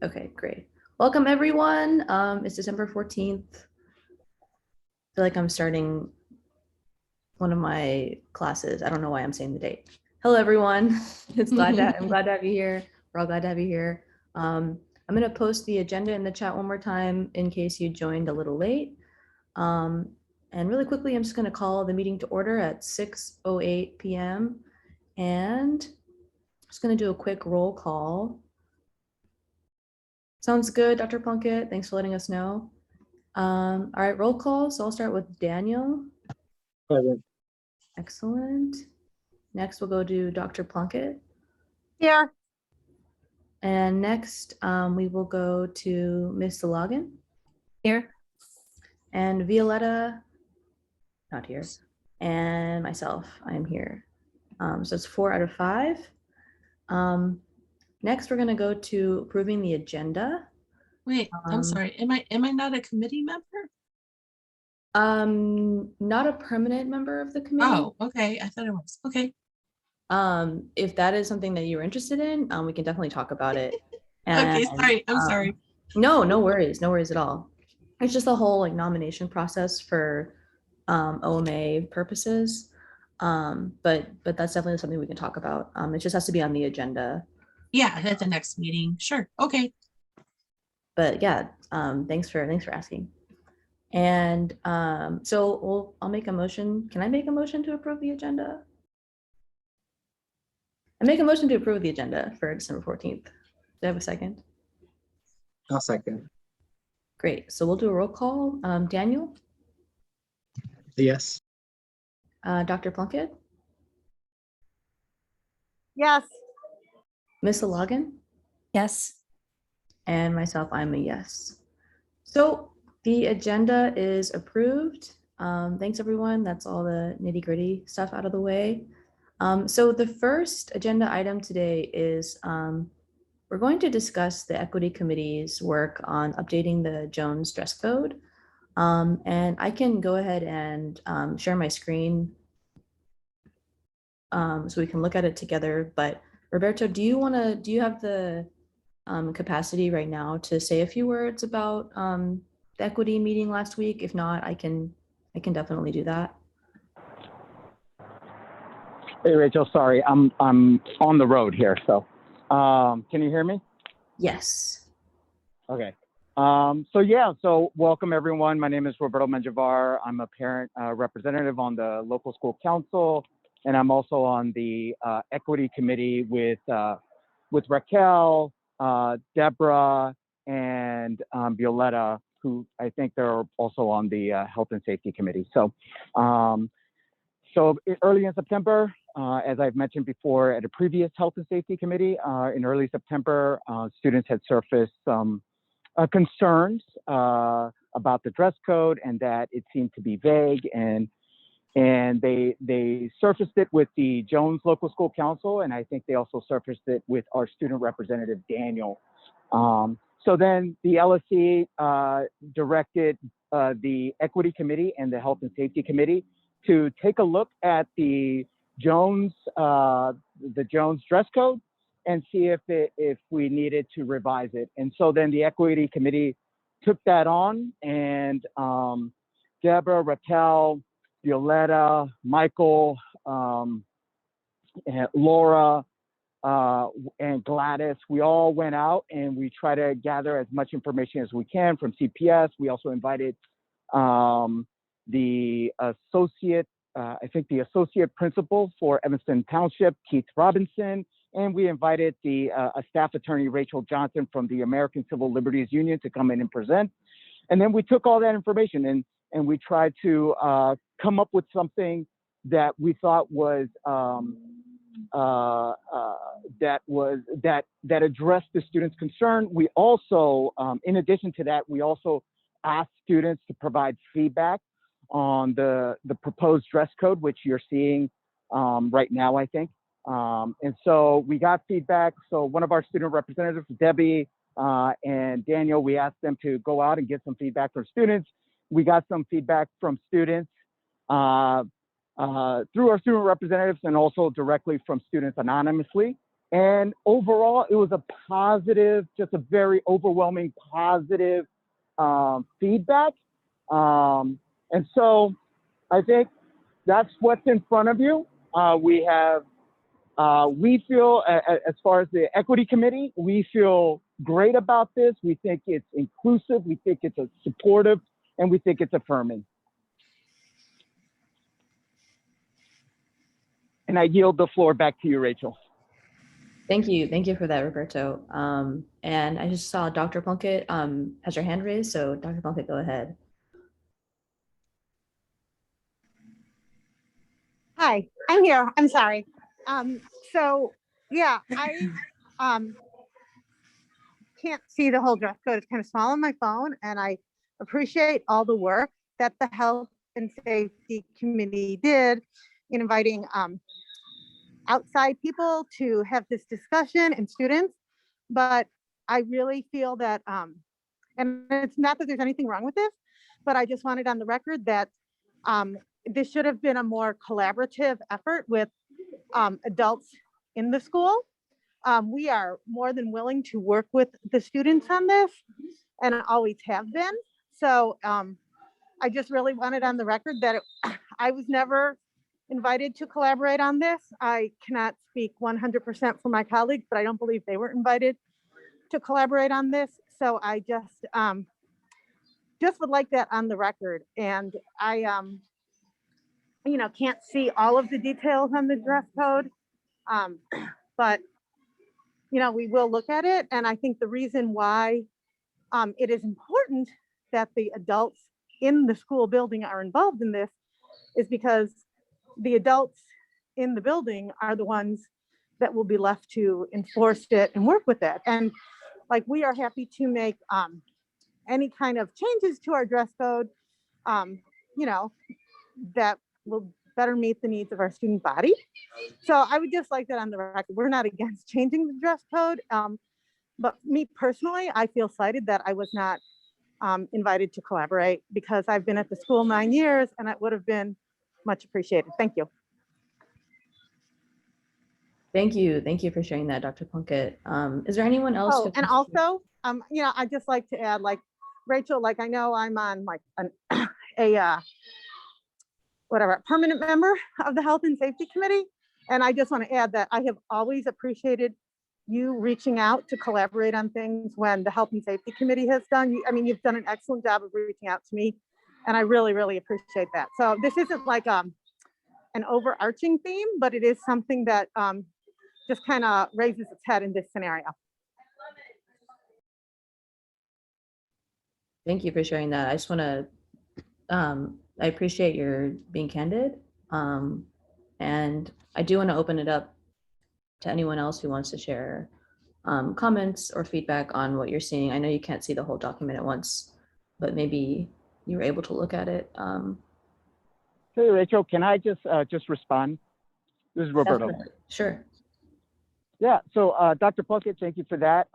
Okay, great. Welcome everyone. It's December 14th. I feel like I'm starting one of my classes. I don't know why I'm saying the date. Hello everyone. I'm glad to have you here. We're all glad to have you here. I'm gonna post the agenda in the chat one more time in case you joined a little late. And really quickly, I'm just gonna call the meeting to order at 6:08 p.m. And I'm just gonna do a quick roll call. Sounds good, Dr. Plunkett. Thanks for letting us know. All right, roll call. So I'll start with Daniel. Present. Excellent. Next, we'll go to Dr. Plunkett. Here. And next, we will go to Ms. Zalogan. Here. And Violetta, not here. And myself, I am here. So it's 4 out of 5. Next, we're going to go to approving the agenda. Wait, I'm sorry. Am I not a committee member? Not a permanent member of the committee. Oh, okay. I thought I was. Okay. If that is something that you're interested in, we can definitely talk about it. Okay, sorry. I'm sorry. No worries. No worries at all. It's just the whole like nomination process for OMA purposes. But that's definitely something we can talk about. It just has to be on the agenda. Yeah, at the next meeting. Sure. Okay. But yeah, thanks for asking. And so I'll make a motion. Can I make a motion to approve the agenda? I make a motion to approve the agenda for December 14th. Do I have a second? I'll second. Great. So we'll do a roll call. Daniel? Yes. Dr. Plunkett? Yes. Ms. Zalogan? Yes. And myself, I'm a yes. So the agenda is approved. Thanks everyone. That's all the nitty-gritty stuff out of the way. So the first agenda item today is we're going to discuss the Equity Committee's work on updating the Jones dress code. And I can go ahead and share my screen so we can look at it together. But Roberto, do you have the capacity right now to say a few words about the equity meeting last week? If not, I can definitely do that. Hey, Rachel, sorry, I'm on the road here, so can you hear me? Yes. Okay. So welcome everyone. My name is Roberto Menjivar. I'm a parent representative on the local school council, and I'm also on the equity committee with Raquel, Deborah, and Violetta, who I think they're also on the health and safety committee. So early in September, as I've mentioned before at a previous health and safety committee, in early September, students had surfaced some concerns about the dress code and that it seemed to be vague, and they surfaced it with the Jones Local School Council, and I think they also surfaced it with our student representative, Daniel. So then the LSC directed the Equity Committee and the Health and Safety Committee to take a look at the Jones dress code and see if we needed to revise it. And so then the Equity Committee took that on, and Deborah, Raquel, Violetta, Michael, and Laura, and Gladys, we all went out and we try to gather as much information as we can from CPS. We also invited the associate principal for Evanston Township, Keith Robinson, and we invited a staff attorney, Rachel Johnson, from the American Civil Liberties Union to come in and present. And then we took all that information and we tried to come up with something that we thought was that addressed the students' concern. We also, in addition to that, we also asked students to provide feedback on the proposed dress code, which you're seeing right now, I think. And so we got feedback. So one of our student representatives, Debbie and Daniel, we asked them to go out and get some feedback from students. We got some feedback from students through our student representatives and also directly from students anonymously. And overall, it was a positive, just a very overwhelming positive feedback. And so I think that's what's in front of you. We feel, as far as the equity committee, we feel great about this. We think it's inclusive, we think it's supportive, and we think it's affirming. And I yield the floor back to you, Rachel. Thank you. Thank you for that, Roberto. And I just saw Dr. Plunkett has her hand raised. So Dr. Plunkett, go ahead. Hi, I'm here. I'm sorry. So yeah, I can't see the whole dress code. It's kind of small on my phone, and I appreciate all the work that the Health and Safety Committee did in inviting outside people to have this discussion and students. But I really feel that, and it's not that there's anything wrong with this, but I just wanted on the record that this should have been a more collaborative effort with adults in the school. We are more than willing to work with the students on this and always have been. So I just really wanted on the record that I was never invited to collaborate on this. I cannot speak 100% for my colleagues, but I don't believe they were invited to collaborate on this. So I just would like that on the record. And I, can't see all of the details on the dress code, but we will look at it. And I think the reason why it is important that the adults in the school building are involved in this is because the adults in the building are the ones that will be left to enforce it and work with it. And like, we are happy to make any kind of changes to our dress code, that will better meet the needs of our student body. So I would just like that on the record. We're not against changing the dress code, but me personally, I feel slighted that I was not invited to collaborate, because I've been at the school 9 years and it would have been much appreciated. Thank you. Thank you. Thank you for sharing that, Dr. Plunkett. Is there anyone else? Oh, and also, I'd just like to add, like, Rachel, like, I know I'm on like a permanent member of the Health and Safety Committee. And I just want to add that I have always appreciated you reaching out to collaborate on things when the Health and Safety Committee has done. You've done an excellent job of reaching out to me, and I really, really appreciate that. So this isn't like an overarching theme, but it is something that just kind of raises its head in this scenario. Thank you for sharing that. I just want to, I appreciate your being candid. And I do want to open it up to anyone else who wants to share comments or feedback on what you're seeing. I know you can't see the whole document at once, but maybe you were able to look at it. Hey, Rachel, can I just respond? This is Roberto. Sure. Yeah, so Dr. Plunkett, thank you for that.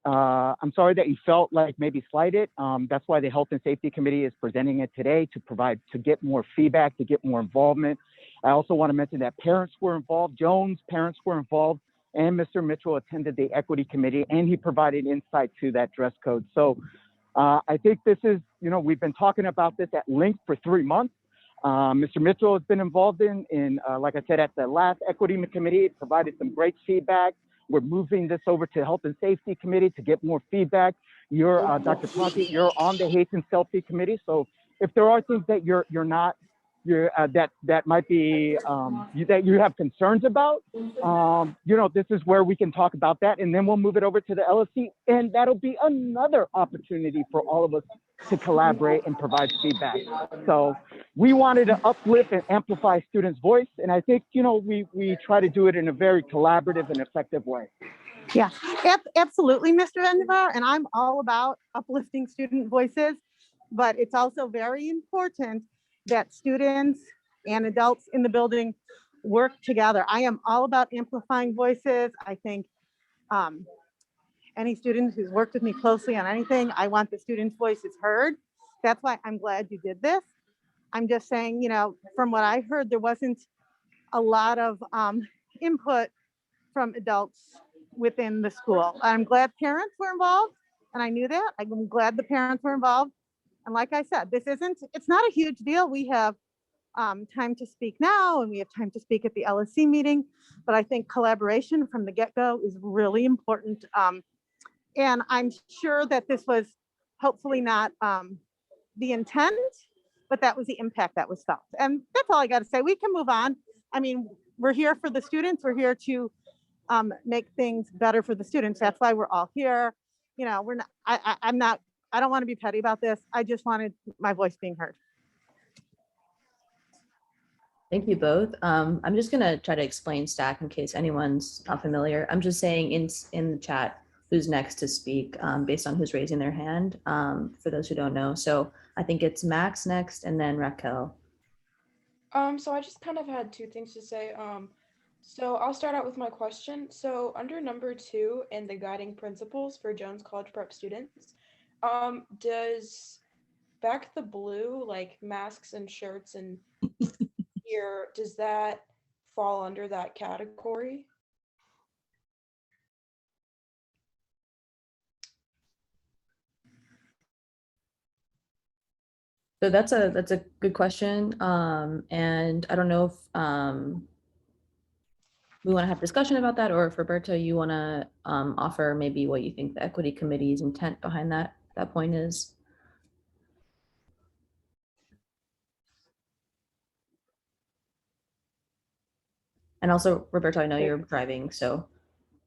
I'm sorry that you felt like maybe slighted. That's why the Health and Safety Committee is presenting it today, to get more feedback, to get more involvement. I also want to mention that parents were involved. Joan's parents were involved, and Mr. Mitchell attended the Equity Committee, and he provided insight to that dress code. So I think this is, we've been talking about this at length for 3 months. Mr. Mitchell has been involved in like I said, at the last Equity Committee, provided some great feedback. We're moving this over to Health and Safety Committee to get more feedback. You're, Dr. Plunkett, you're on the Hate and Selfie Committee. So if there are things that you're not, that might be, that you have concerns about, this is where we can talk about that, and then we'll move it over to the LSC, and that'll be another opportunity for all of us to collaborate and provide feedback. So we wanted to uplift and amplify students' voice, and I think, we try to do it in a very collaborative and effective way. Yeah, absolutely, Mr. Vandivar, and I'm all about uplifting student voices, but it's also very important that students and adults in the building work together. I am all about amplifying voices. I think any student who's worked with me closely on anything, I want the students' voices heard. That's why I'm glad you did this. I'm just saying, from what I heard, there wasn't a lot of input from adults within the school. I'm glad parents were involved, and I knew that. I'm glad the parents were involved. And like I said, it's not a huge deal. We have time to speak now, and we have time to speak at the LSC meeting, but I think collaboration from the get-go is really important. And I'm sure that this was hopefully not the intent, but that was the impact that was felt. And that's all I got to say. We can move on. I mean, we're here for the students. We're here to make things better for the students. That's why we're all here. You know, we're not, I don't want to be petty about this. I just wanted my voice being heard. Thank you both. I'm just gonna try to explain stack in case anyone's not familiar. I'm just saying in the chat who's next to speak based on who's raising their hand, for those who don't know. So I think it's Max next and then Raquel. So I just kind of had two things to say. So I'll start out with my question. So under number 2 in the guiding principles for Jones College Prep students, does back the blue, like masks and shirts and gear, does that fall under that category? So that's a good question. And I don't know if we want to have discussion about that, or if Roberta, you want to offer maybe what you think the equity committee's intent behind that point is. And also, Roberta, I know you're driving, so.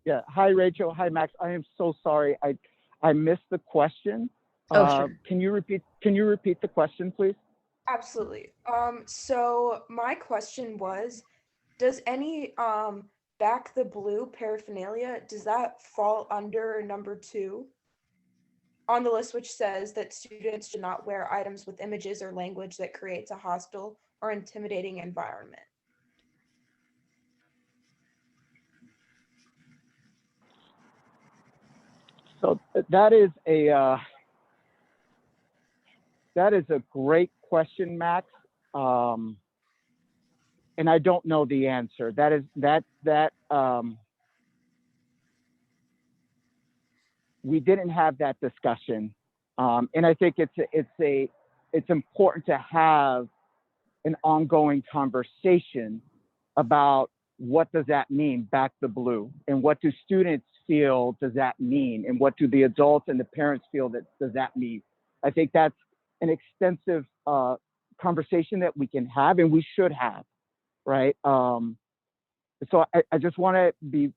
Yeah. Hi, Rachel. Hi, Max. I am so sorry. I missed the question. Oh, sure. Can you repeat the question, please? Absolutely. So my question was, does any back the blue paraphernalia, does that fall under number 2 on the list, which says that students should not wear items with images or language that creates a hostile or intimidating environment? So that is a great question, Max. And I don't know the answer. We didn't have that discussion, and I think it's important to have an ongoing conversation about what does that mean, back the blue, and what do students feel does that mean, and what do the adults and the parents feel that does that mean. I think that's an extensive conversation that we can have and we should have, right? So I just want to be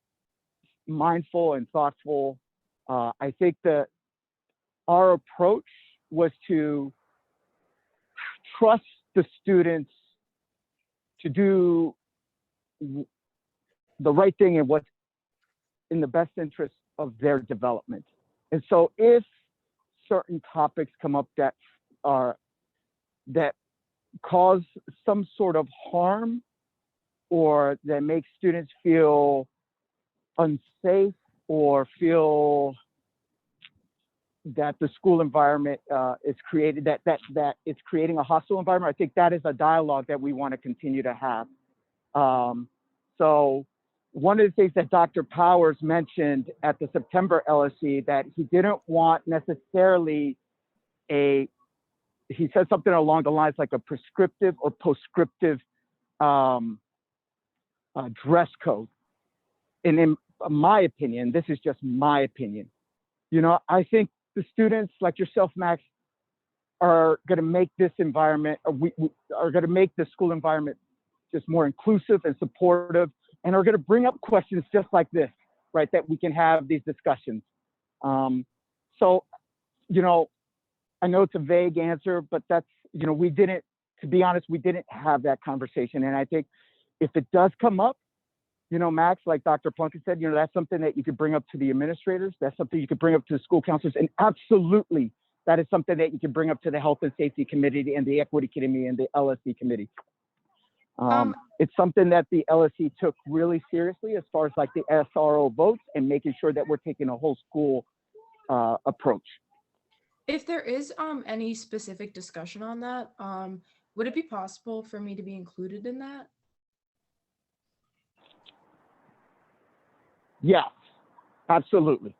mindful and thoughtful. I think that our approach was to trust the students to do the right thing and what's in the best interest of their development. And so if certain topics come up that cause some sort of harm or that make students feel unsafe or feel that the school environment is created, that it's creating a hostile environment, I think that is a dialogue that we want to continue to have. So one of the things that Dr. Powers mentioned at the September LSC, that he didn't want necessarily he said something along the lines like a prescriptive or prescriptive dress code. And in my opinion, this is just my opinion, I think the students like yourself, Max, are going to make this environment, we are going to make the school environment just more inclusive and supportive, and are going to bring up questions just like this, right, that we can have these discussions. So, I know it's a vague answer, but that's, to be honest, we didn't have that conversation. And I think if it does come up, Max, like Dr. Plunkett said, that's something that you could bring up to the administrators. That's something you could bring up to the school counselors. And absolutely, that is something that you can bring up to the Health and Safety Committee and the Equity Committee and the LSC Committee. It's something that the LSC took really seriously as far as like the SRO votes and making sure that we're taking a whole school approach. If there is any specific discussion on that, would it be possible for me to be included in that? Yes, absolutely.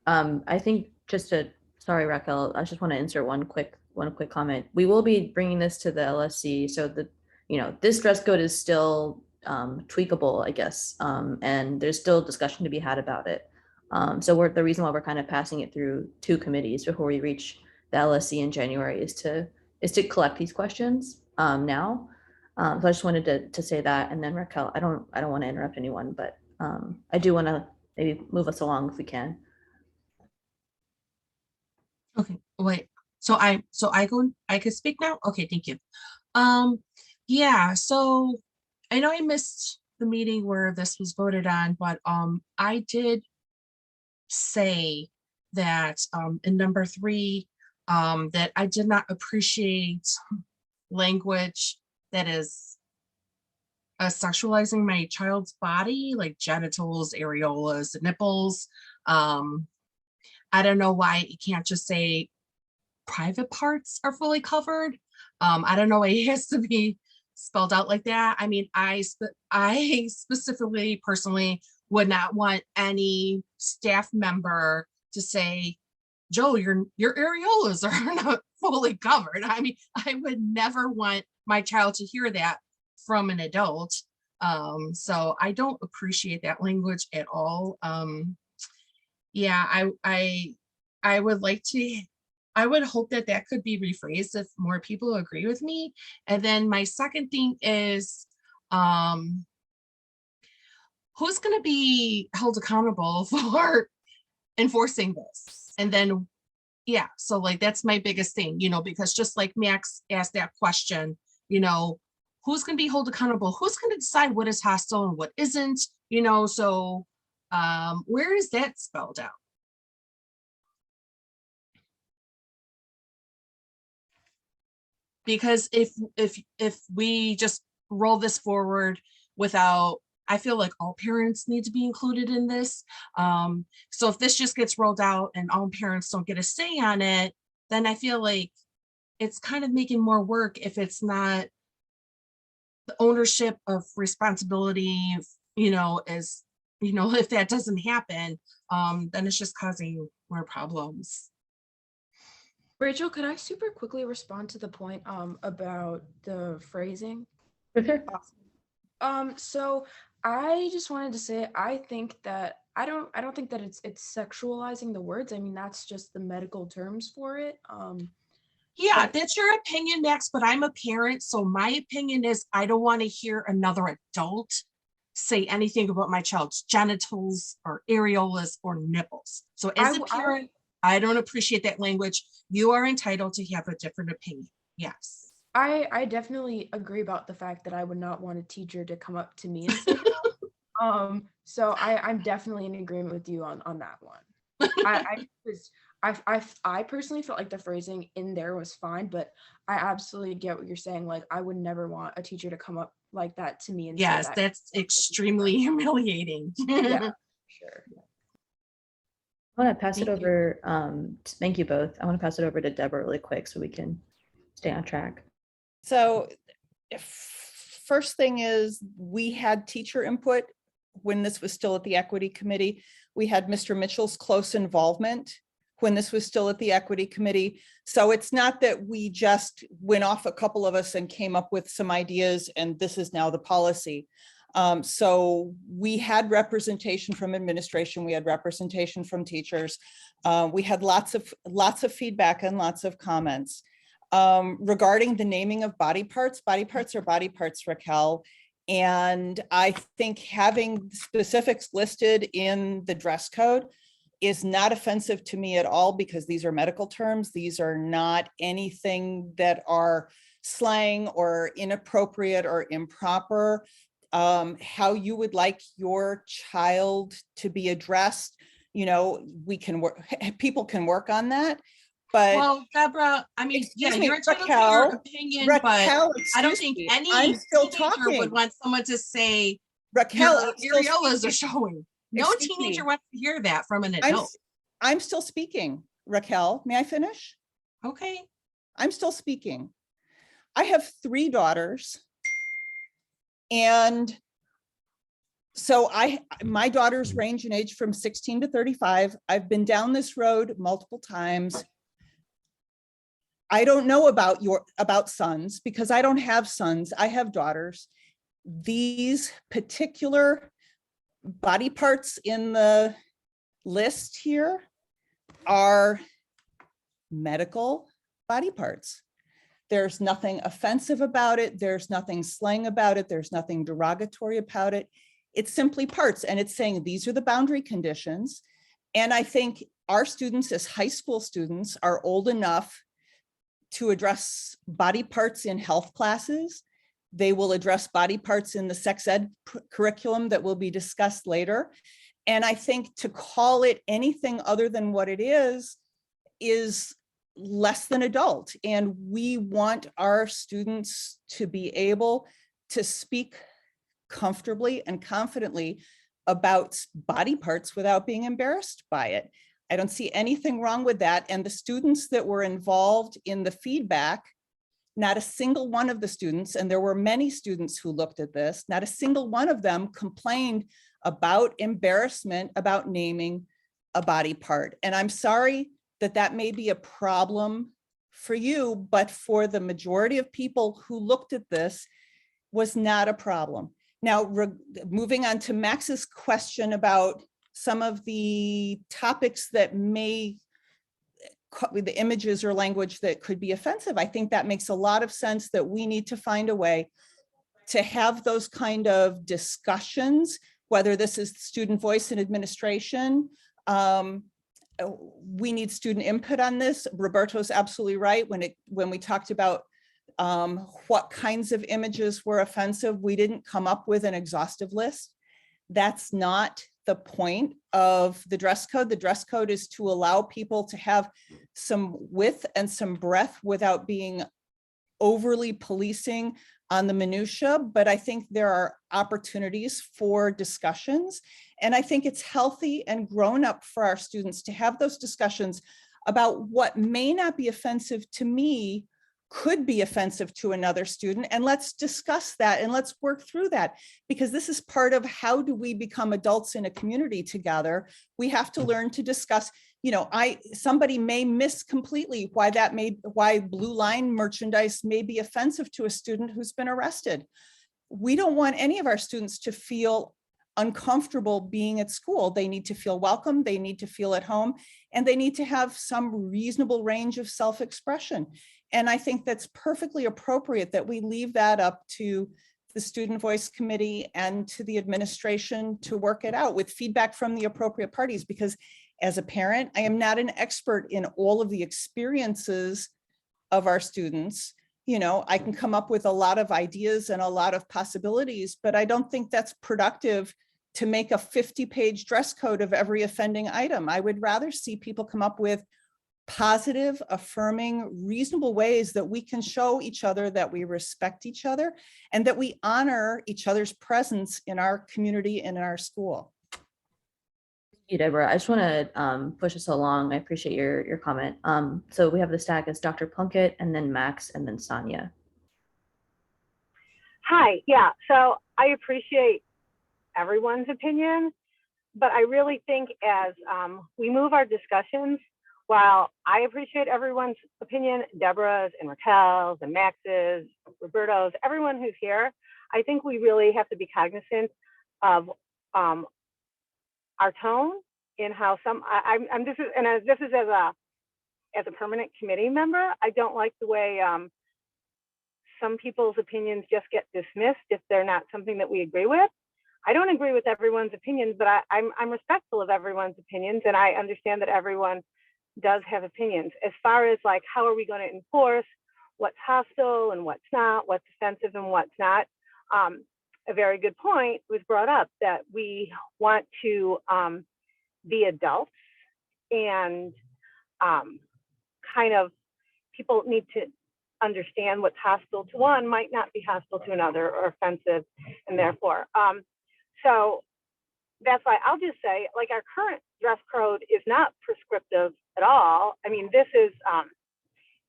I think sorry, Raquel, I just want to insert one quick comment. We will be bringing this to the LSC, so this dress code is still tweakable, I guess, and there's still discussion to be had about it. So the reason why we're kind of passing it through 2 committees before we reach the LSC in January is to collect these questions now. So I just wanted to say that, and then Raquel, I don't want to interrupt anyone, but I do want to maybe move us along if we can. Okay, wait. So I could speak now? Okay, thank you. Yeah, so I know I missed the meeting where this was voted on, but I did say that in number 3 that I did not appreciate language that is sexualizing my child's body, like genitals, areolas, nipples. I don't know why it can't just say private parts are fully covered. I don't know why it has to be spelled out like that. I mean, I specifically, personally, would not want any staff member to say, Joe, your areolas are not fully covered. I mean, I would never want my child to hear that from an adult. So I don't appreciate that language at all. Yeah, I would like to, I would hope that that could be rephrased if more people agree with me. And then my second thing is, who's going to be held accountable for enforcing this? And then, yeah, so like, that's my biggest thing, because just like Max asked that question, who's going to be held accountable? Who's going to decide what is hostile and what isn't, so where is that spelled out? Because if we just roll this forward without, I feel like all parents need to be included in this. So if this just gets rolled out and all parents don't get a say on it, then I feel like it's kind of making more work if it's not the ownership of responsibility, as if that doesn't happen, then it's just causing more problems. Rachel, could I super quickly respond to the point about the phrasing? Okay. So I just wanted to say I think that I don't think that it's sexualizing the words. I mean, that's just the medical terms for it. Yeah, that's your opinion, Max, but I'm a parent, so my opinion is I don't want to hear another adult say anything about my child's genitals or areolas or nipples. So as a parent, I don't appreciate that language. You are entitled to have a different opinion. Yes. I definitely agree about the fact that I would not want a teacher to come up to me and say that. So I'm definitely in agreement with you on that one. I personally felt like the phrasing in there was fine, but I absolutely get what you're saying. Like, I would never want a teacher to come up like that to me and say that. That's extremely humiliating. Yeah, sure. I want to pass it over. Thank you both. I want to pass it over to Deborah really quick so we can stay on track. So first thing is, we had teacher input when this was still at the Equity Committee. We had Mr. Mitchell's close involvement when this was still at the Equity Committee. So it's not that we just went off, a couple of us, and came up with some ideas and this is now the policy. So we had representation from administration, we had representation from teachers. We had lots of feedback and lots of comments. Regarding the naming of body parts are body parts, Raquel. And I think having specifics listed in the dress code is not offensive to me at all, because these are medical terms. These are not anything that are slang or inappropriate or improper. How you would like your child to be addressed, we can work, people can work on that. But well, Deborah, I mean, yeah, you're entitled to Raquel, your opinion, Raquel, but I don't think any I'm still teenager talking. would want someone to say, Raquel, your areolas are showing. No teenager wants to hear that from an adult. I'm still speaking, Raquel. May I finish? Okay. I'm still speaking. I have 3 daughters. And So my daughters range in age from 16 to 35. I've been down this road multiple times. I don't know about sons because I don't have sons. I have daughters. These particular body parts in the list here are medical body parts. There's nothing offensive about it. There's nothing slang about it. There's nothing derogatory about it. It's simply parts, and it's saying these are the boundary conditions. And I think our students as high school students are old enough to address body parts in health classes. They will address body parts in the sex ed curriculum that will be discussed later. And I think to call it anything other than what it is less than adult. And we want our students to be able to speak comfortably and confidently about body parts without being embarrassed by it. I don't see anything wrong with that. And the students that were involved in the feedback, not a single one of the students, and there were many students who looked at this, not a single one of them complained about embarrassment about naming a body part. And I'm sorry that that may be a problem for you, but for the majority of people who looked at this, was not a problem. Now, moving on to Max's question about some of the topics that may, the images or language that could be offensive, I think that makes a lot of sense that we need to find a way to have those kind of discussions, whether this is student voice and administration. We need student input on this. Roberto's absolutely right. When we talked about what kinds of images were offensive, we didn't come up with an exhaustive list. That's not the point of the dress code. The dress code is to allow people to have some width and some breadth without being overly policing on the minutia, but I think there are opportunities for discussions. And I think it's healthy and grown up for our students to have those discussions about what may not be offensive to me could be offensive to another student. And let's discuss that and let's work through that, because this is part of how do we become adults in a community together. We have to learn to discuss, you know, somebody may miss completely why blue line merchandise may be offensive to a student who's been arrested. We don't want any of our students to feel uncomfortable being at school. They need to feel welcome, they need to feel at home, and they need to have some reasonable range of self-expression. And I think that's perfectly appropriate that we leave that up to the Student Voice Committee and to the administration to work it out with feedback from the appropriate parties, because as a parent, I am not an expert in all of the experiences of our students. You know, I can come up with a lot of ideas and a lot of possibilities, but I don't think that's productive to make a 50-page dress code of every offending item. I would rather see people come up with positive, affirming, reasonable ways that we can show each other that we respect each other and that we honor each other's presence in our community and in our school. Thank you, Deborah. I just want to push us along. I appreciate your comment. So we have the stack as Dr. Plunkett, and then Max, and then Sonia. Hi, yeah, so I appreciate everyone's opinion, but I really think as we move our discussions, while I appreciate everyone's opinion, Deborah's and Raquel's and Max's, Roberto's, everyone who's here, I think we really have to be cognizant of our tone in how this is as a permanent committee member. I don't like the way some people's opinions just get dismissed if they're not something that we agree with. I don't agree with everyone's opinions, but I'm respectful of everyone's opinions, and I understand that everyone does have opinions. As far as like, how are we going to enforce what's hostile and what's not, what's offensive and what's not, a very good point was brought up that we want to be adults, and kind of people need to understand what's hostile to one might not be hostile to another or offensive, and therefore so that's why I'll just say, like, our current dress code is not prescriptive at all. I mean, this is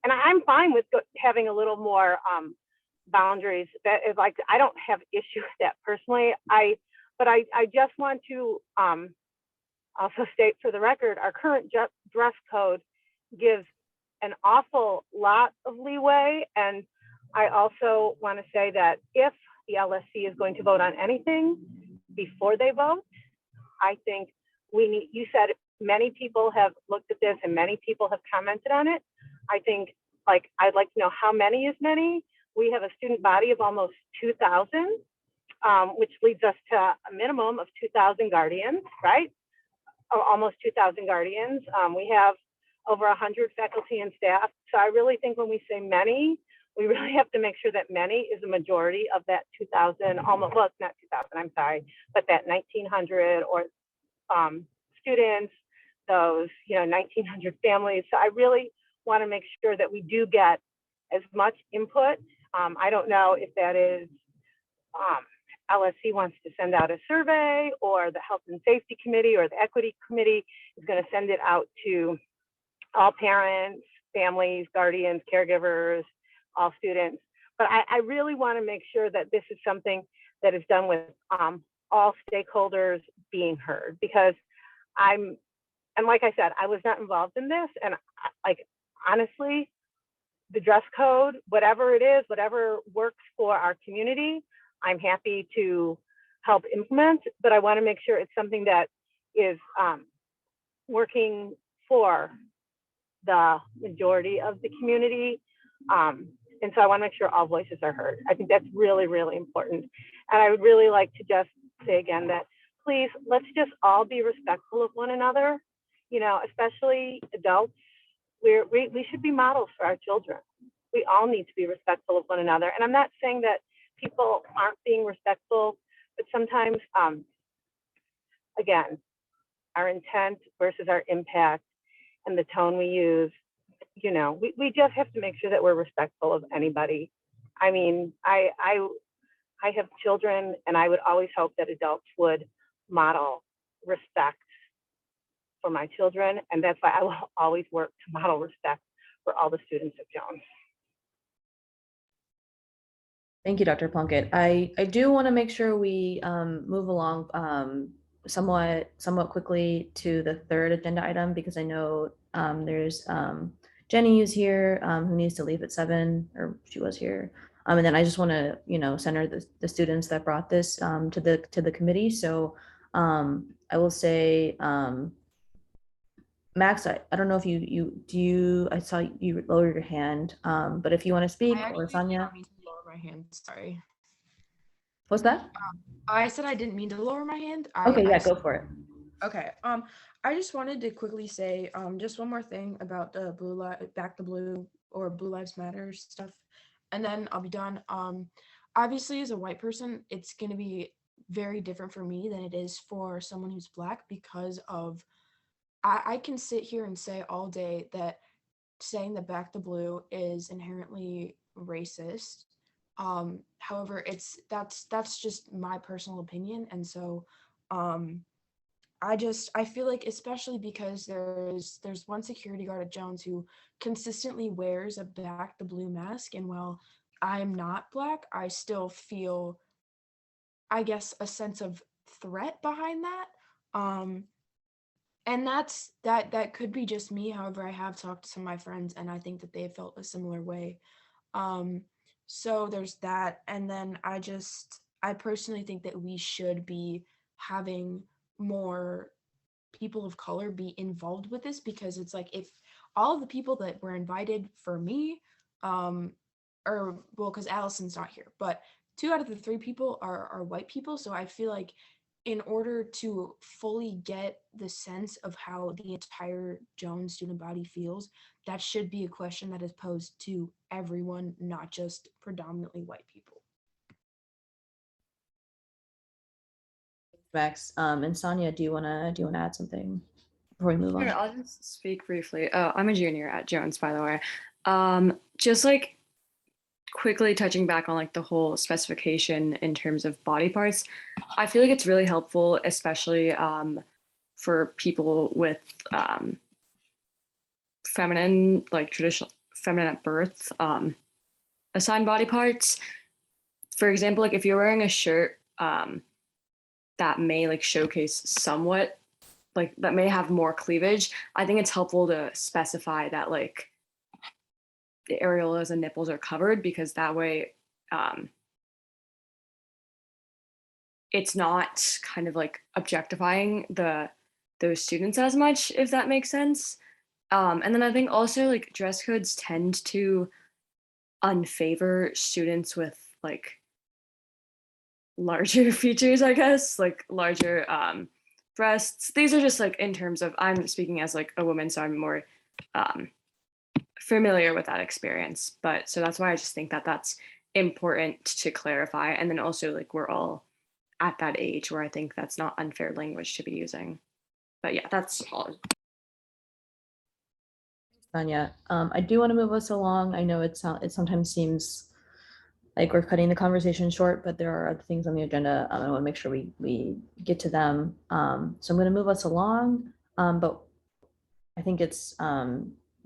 and I'm fine with having a little more boundaries. That is, like, I don't have issue with that personally. But I just want to also state for the record, our current dress code gives an awful lot of leeway. And I also want to say that if the LSC is going to vote on anything before they vote, I think we need, you said many people have looked at this and many people have commented on it. I think, like, I'd like to know how many is many. We have a student body of almost 2,000, which leads us to a minimum of 2,000 guardians, right? Or almost 2,000 guardians. We have over 100 faculty and staff. So I really think when we say many, we really have to make sure that many is a majority of that 2,000, almost, well, it's not 2,000, I'm sorry, but that 1,900 or students, those, 1,900 families. So I really want to make sure that we do get as much input. I don't know if that is LSC wants to send out a survey, or the Health and Safety Committee or the Equity Committee is going to send it out to all parents, families, guardians, caregivers, all students. But I really want to make sure that this is something that is done with all stakeholders being heard, because and like I said, I was not involved in this. And like, honestly, the dress code, whatever it is, whatever works for our community, I'm happy to help implement, but I want to make sure it's something that is working for the majority of the community. And so I want to make sure all voices are heard. I think that's really, really important. And I would really like to just say again that please, let's just all be respectful of one another, especially adults. We should be models for our children. We all need to be respectful of one another. And I'm not saying that people aren't being respectful, but sometimes, again, our intent versus our impact and the tone we use, we just have to make sure that we're respectful of anybody. I mean, I have children, and I would always hope that adults would model respect for my children, and that's why I will always work to model respect for all the students at Jones. Thank you, Dr. Plunkett. I do want to make sure we move along somewhat quickly to the third agenda item, because I know there's Jenny who's here who needs to leave at 7, or she was here. And then I just want to, center the students that brought this to the committee. So I will say, Max, I don't know if I saw you lower your hand, but if you want to speak, or Sonia. My hand, sorry. What's that? I said I didn't mean to lower my hand. Okay, yeah, go for it. Okay. I just wanted to quickly say just one more thing about the Back the Blue or Blue Lives Matter stuff, and then I'll be done. Obviously, as a white person, it's going to be very different for me than it is for someone who's Black, because of I can sit here and say all day that saying that Back the Blue is inherently racist. However, that's just my personal opinion, and so I feel like, especially because there's one security guard at Jones who consistently wears a Back the Blue mask, and while I'm not Black, I still feel, I guess, a sense of threat behind that. And that could be just me. However, I have talked to some of my friends, and I think that they have felt a similar way. So there's that. And then I personally think that we should be having more people of color be involved with this, because it's like, if all of the people that were invited for me, because Allison's not here, but 2 out of the 3 people are white people. So I feel like in order to fully get the sense of how the entire Jones student body feels, that should be a question that is posed to everyone, not just predominantly white people. Max, and Sonia, do you wanna add something before we move on? Sure, I'll just speak briefly. I'm a junior at Jones, by the way. Just like quickly touching back on like the whole specification in terms of body parts, I feel like it's really helpful, especially for people with feminine, like traditional feminine at birth assigned body parts. For example, like if you're wearing a shirt that may like showcase somewhat, like that may have more cleavage, I think it's helpful to specify that like the areolas and nipples are covered, because that way it's not kind of like objectifying those students as much, if that makes sense. And then I think also like dress codes tend to unfavor students with like larger features, I guess, like larger breasts. These are just like in terms of, I'm speaking as like a woman, so I'm more familiar with that experience. But so that's why I just think that that's important to clarify. And then also like we're all at that age where I think that's not unfair language to be using. But yeah, that's all. Tanya, I do want to move us along. I know it sometimes seems like we're cutting the conversation short, but there are other things on the agenda. I want to make sure we get to them. So I'm going to move us along, but I think it's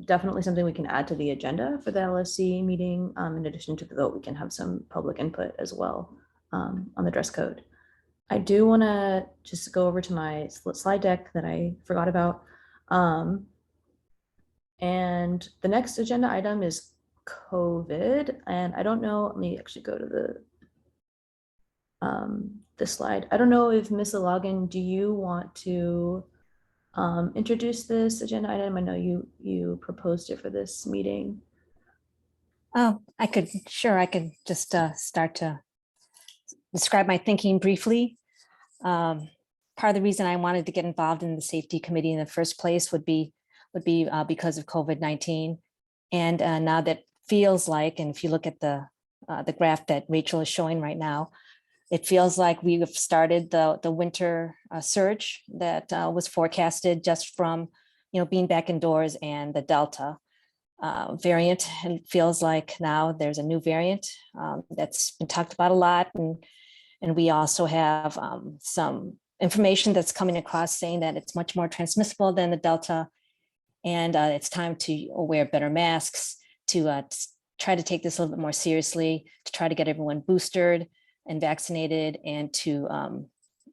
definitely something we can add to the agenda for the LSC meeting. In addition to the vote, we can have some public input as well on the dress code. I do want to just go over to my slide deck that I forgot about. And the next agenda item is COVID. And I don't know, let me actually go to the slide. I don't know if Ms. Logan, do you want to introduce this agenda item? I know you proposed it for this meeting. Oh, I could just start to describe my thinking briefly. Part of the reason I wanted to get involved in the safety committee in the first place would be because of COVID-19. And now that feels like, and if you look at the graph that Rachel is showing right now, it feels like we have started the winter surge that was forecasted just from being back indoors and the Delta variant. And it feels like now there's a new variant that's been talked about a lot, and we also have some information that's coming across saying that it's much more transmissible than the Delta, and it's time to wear better masks, to try to take this a little bit more seriously, to try to get everyone boosted and vaccinated, and to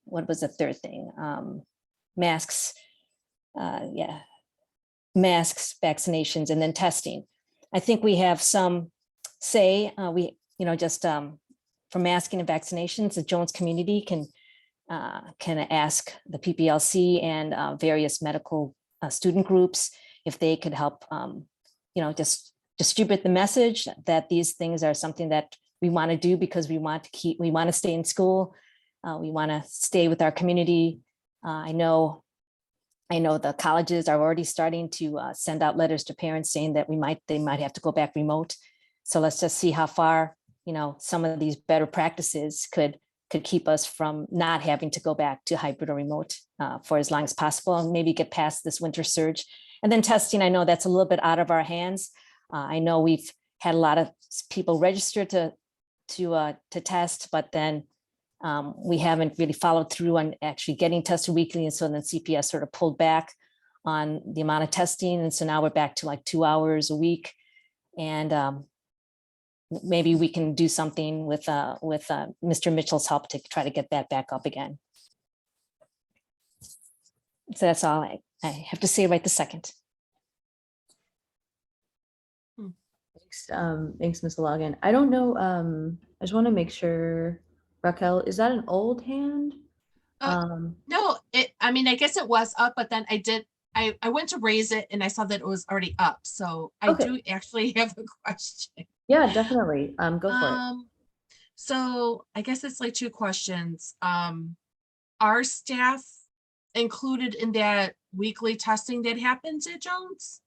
what was the third thing? Masks, masks, vaccinations, and then testing. I think we have some say. Just for masking and vaccinations, the Jones community can ask the PPLC and various medical student groups if they could help, just distribute the message that these things are something that we want to do because we want to stay in school. We want to stay with our community. I know the colleges are already starting to send out letters to parents saying that they might have to go back remote. So let's just see how far, some of these better practices could keep us from not having to go back to hybrid or remote for as long as possible, and maybe get past this winter surge. And then testing, I know that's a little bit out of our hands. I know we've had a lot of people register to test, but then we haven't really followed through on actually getting tested weekly. And so then CPS sort of pulled back on the amount of testing. And so now we're back to like 2 hours a week. And maybe we can do something with Mr. Mitchell's help to try to get that back up again. So that's all I have to say right this second. Thanks, Ms. Logan. I don't know. I just want to make sure, Raquel, is that an old hand? No, I guess it was up, but then I went to raise it and I saw that it was already up. So I do actually have a question. Yeah, definitely. Go for it. So I guess it's like two questions. Are staff included in that weekly testing that happens at Jones?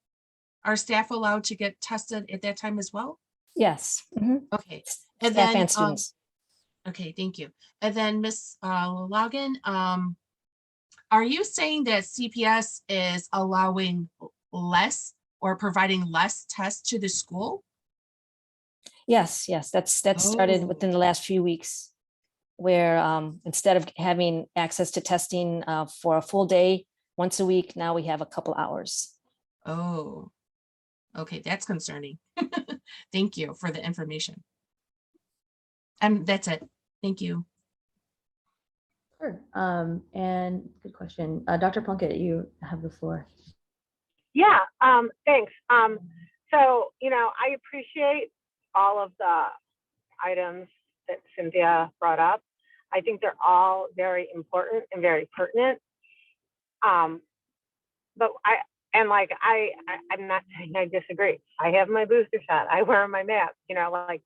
Are staff allowed to get tested at that time as well? Yes. Mm-hmm. Okay. And staff then, and students. Okay, thank you. And then Ms. Logan, are you saying that CPS is allowing less or providing less tests to the school? Yes. That started within the last few weeks, where instead of having access to testing for a full day once a week, now we have a couple hours. Oh, okay, that's concerning. Thank you for the information. And that's it. Thank you. Sure. And good question. Dr. Plunkett, you have the floor. Yeah, thanks. So, I appreciate all of the items that Cynthia brought up. I think they're all very important and very pertinent. But I'm not saying I disagree. I have my booster shot. I wear my mask, and I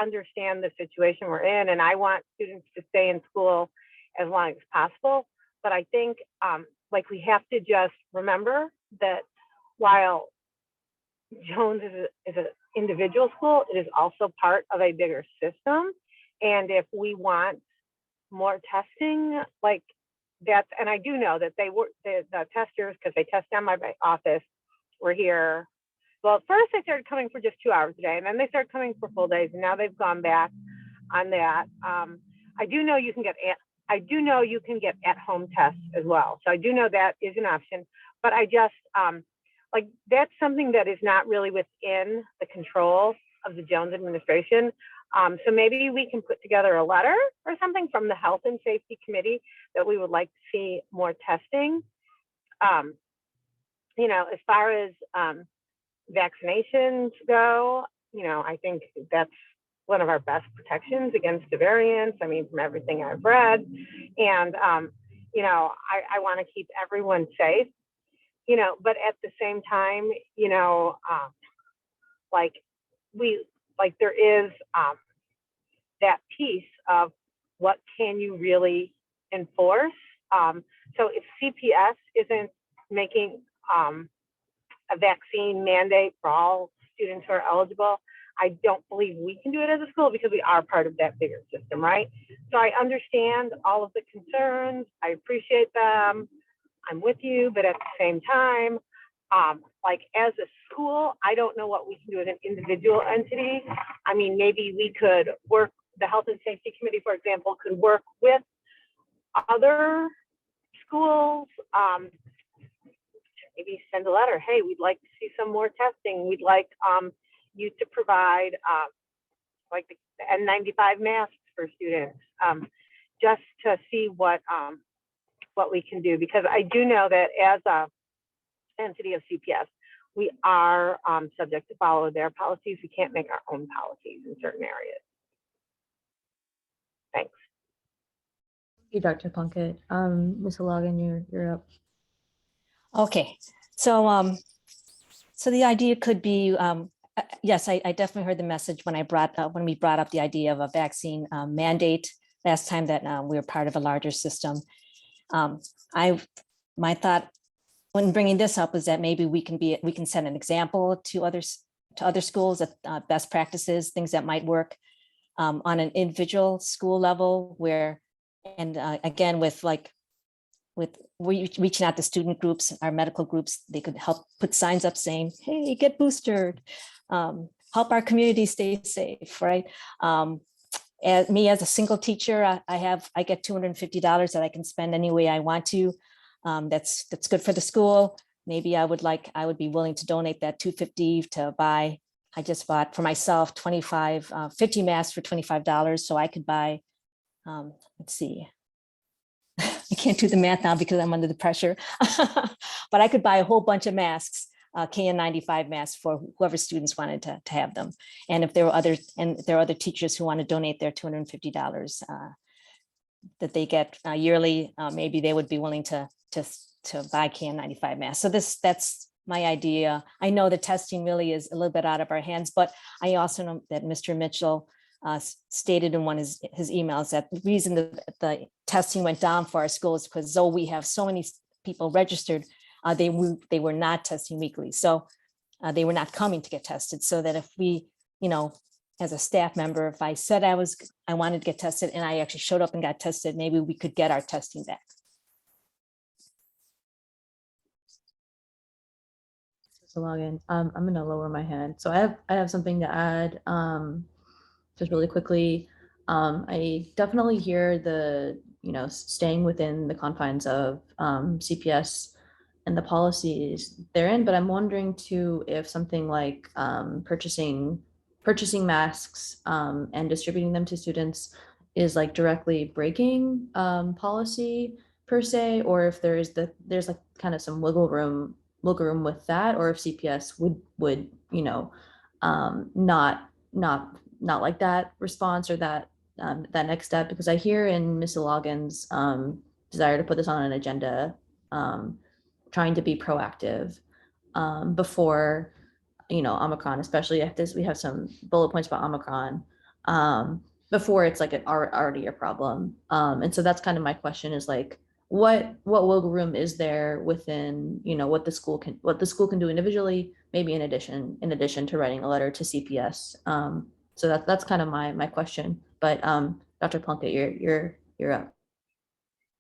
understand the situation we're in, and I want students to stay in school as long as possible. But I think, we have to just remember that while Jones is an individual school, it is also part of a bigger system. And if we want more testing, and I do know that the testers, because they test down my office, were here. Well, at first they started coming for just 2 hours a day, and then they started coming for full days, and now they've gone back on that. I do know you can get at-home tests as well. So I do know that is an option, but I just, that's something that is not really within the control of the Jones administration. So maybe we can put together a letter or something from the Health and Safety Committee that we would like to see more testing. As far as vaccinations go, I think that's one of our best protections against the variants. I mean, from everything I've read. And, I want to keep everyone safe, but at the same time, there is that piece of what can you really enforce. So if CPS isn't making a vaccine mandate for all students who are eligible, I don't believe we can do it as a school because we are part of that bigger system, right? So I understand all of the concerns. I appreciate them. I'm with you, but at the same time, as a school, I don't know what we can do as an individual entity. I mean, maybe we could work, the Health and Safety Committee, for example, could work with other schools, maybe send a letter. Hey, we'd like to see some more testing. We'd like you to provide the N95 masks for students, just to see what we can do. Because I do know that as a entity of CPS, we are subject to follow their policies. We can't make our own policies in certain areas. Thanks. Thank you, Dr. Plunkett. Ms. Logan, you're up. Okay, so so the idea could be, yes, I definitely heard the message when we brought up the idea of a vaccine mandate last time that we were part of a larger system. My thought when bringing this up is that maybe we can set an example to other schools of best practices, things that might work on an individual school level, where, and again, with reaching out to student groups, our medical groups, they could help put signs up saying, hey, get boosted, help our community stay safe, right? As a single teacher, I get $250 that I can spend any way I want to. That's good for the school. Maybe I would be willing to donate that $250 to buy. I just bought for myself 50 masks for $25, so I could buy, let's see, I can't do the math now because I'm under the pressure, but I could buy a whole bunch of masks, KN95 masks for whoever students wanted to have them. And if there were other teachers who want to donate their $250 that they get yearly, maybe they would be willing to buy KN95 masks. So that's my idea. I know the testing really is a little bit out of our hands, but I also know that Mr. Mitchell stated in one of his emails that the reason the testing went down for our schools is because though we have so many people registered, they were not testing weekly. So they were not coming to get tested. So that if we, as a staff member, if I said I wanted to get tested and I actually showed up and got tested, maybe we could get our testing back. Login. I'm going to lower my hand. So I have something to add. Just really quickly, I definitely hear the, staying within the confines of CPS and the policies therein, but I'm wondering too if something like purchasing masks and distributing them to students is like directly breaking policy per se, or if there's like kind of some wiggle room with that, or if CPS would not like that response or that next step, because I hear in Ms. Logan's desire to put this on an agenda, trying to be proactive before Omicron, especially if we have some bullet points about Omicron, before it's like already a problem. And so that's kind of my question, is like, what wiggle room is there within, what the school can do individually, maybe in addition to writing a letter to CPS. So that's kind of my question. But Dr. Plunkett, you're up.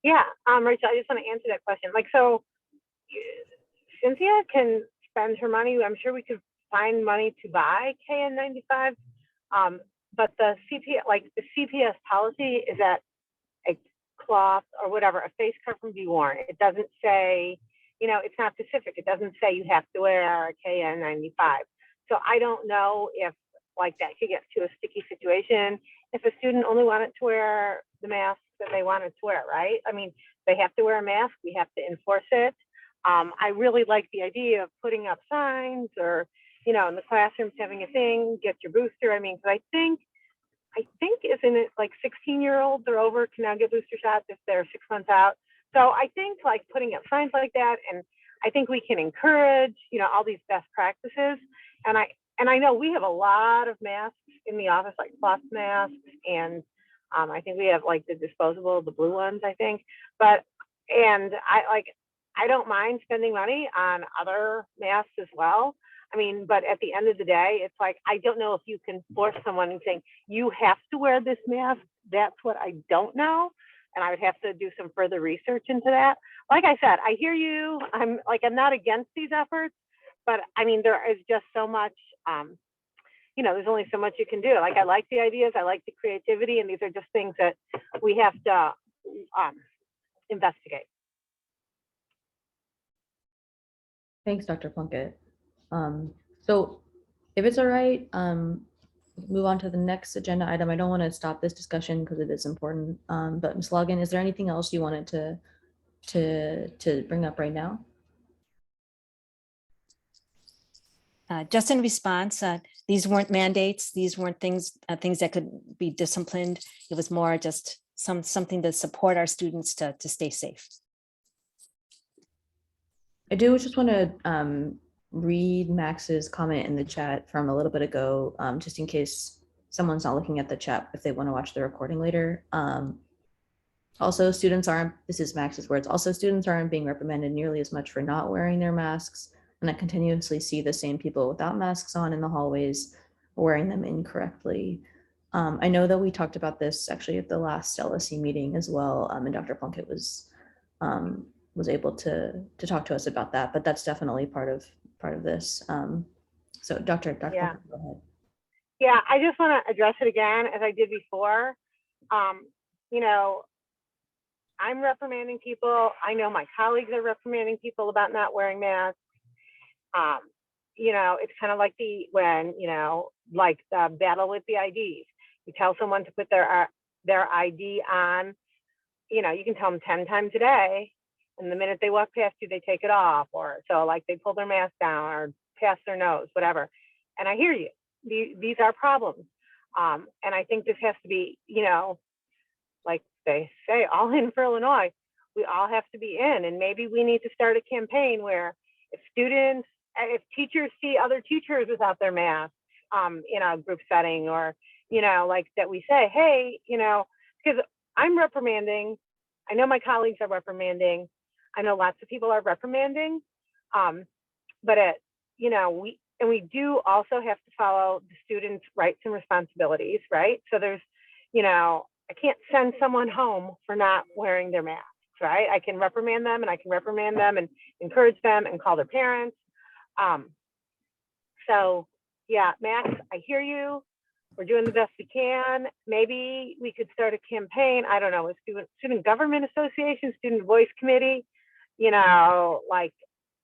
Yeah, Rachel, I just want to answer that question. Like, so Cynthia can spend her money. I'm sure we could find money to buy KN95. But the CPS policy is that a cloth or whatever, a face cover can be worn. It doesn't say, it's not specific. It doesn't say you have to wear a KN95. So I don't know if like that could get to a sticky situation if a student only wanted to wear the mask that they wanted to wear, right? I mean, they have to wear a mask. We have to enforce it. I really like the idea of putting up signs, or, in the classrooms having a thing, get your booster. I mean, because I think isn't it like 16-year-olds or over can now get booster shots if they're 6 months out. So I think like putting up signs like that, and I think we can encourage, all these best practices. And I know we have a lot of masks in the office, like cloth masks, and I think we have like the disposable, the blue ones, I think. And I don't mind spending money on other masks as well. I mean, but at the end of the day, it's like, I don't know if you can force someone and saying, you have to wear this mask. That's what I don't know. And I would have to do some further research into that. Like I said, I hear you. I'm not against these efforts, but I mean, there is just so much, there's only so much you can do. Like, I like the ideas, I like the creativity, and these are just things that we have to investigate. Thanks, Dr. Plunkett. So if it's all right, move on to the next agenda item. I don't want to stop this discussion because it is important. But Ms. Logan, is there anything else you wanted to bring up right now? Just in response, these weren't mandates. These weren't things that could be disciplined. It was more just something to support our students to stay safe. I do just want to read Max's comment in the chat from a little bit ago, just in case someone's not looking at the chat, if they want to watch the recording later. Also, this is Max's words, also students aren't being reprimanded nearly as much for not wearing their masks, and I continuously see the same people without masks on in the hallways, wearing them incorrectly. I know that we talked about this actually at the last LSC meeting as well, and Dr. Plunkett was able to talk to us about that, but that's definitely part of this. So Dr. Yeah. Plunkett, go ahead. Yeah, I just want to address it again, as I did before. I'm reprimanding people. I know my colleagues are reprimanding people about not wearing masks. It's kind of like like the battle with the IDs. You tell someone to put their ID on, you can tell them 10 times a day, and the minute they walk past you, they take it off, or so like they pull their mask down or pass their nose, whatever. And I hear you. These are problems. And I think this has to be, like they say, all in for Illinois. We all have to be in, and maybe we need to start a campaign where if teachers see other teachers without their masks in a group setting, or, like that we say, hey, because I'm reprimanding. I know my colleagues are reprimanding. I know lots of people are reprimanding. But we do also have to follow the students' rights and responsibilities, right? So there's, I can't send someone home for not wearing their masks, right? I can reprimand them, and encourage them and call their parents. So yeah, Max, I hear you. We're doing the best we can. Maybe we could start a campaign. I don't know, a student government association, student voice committee, like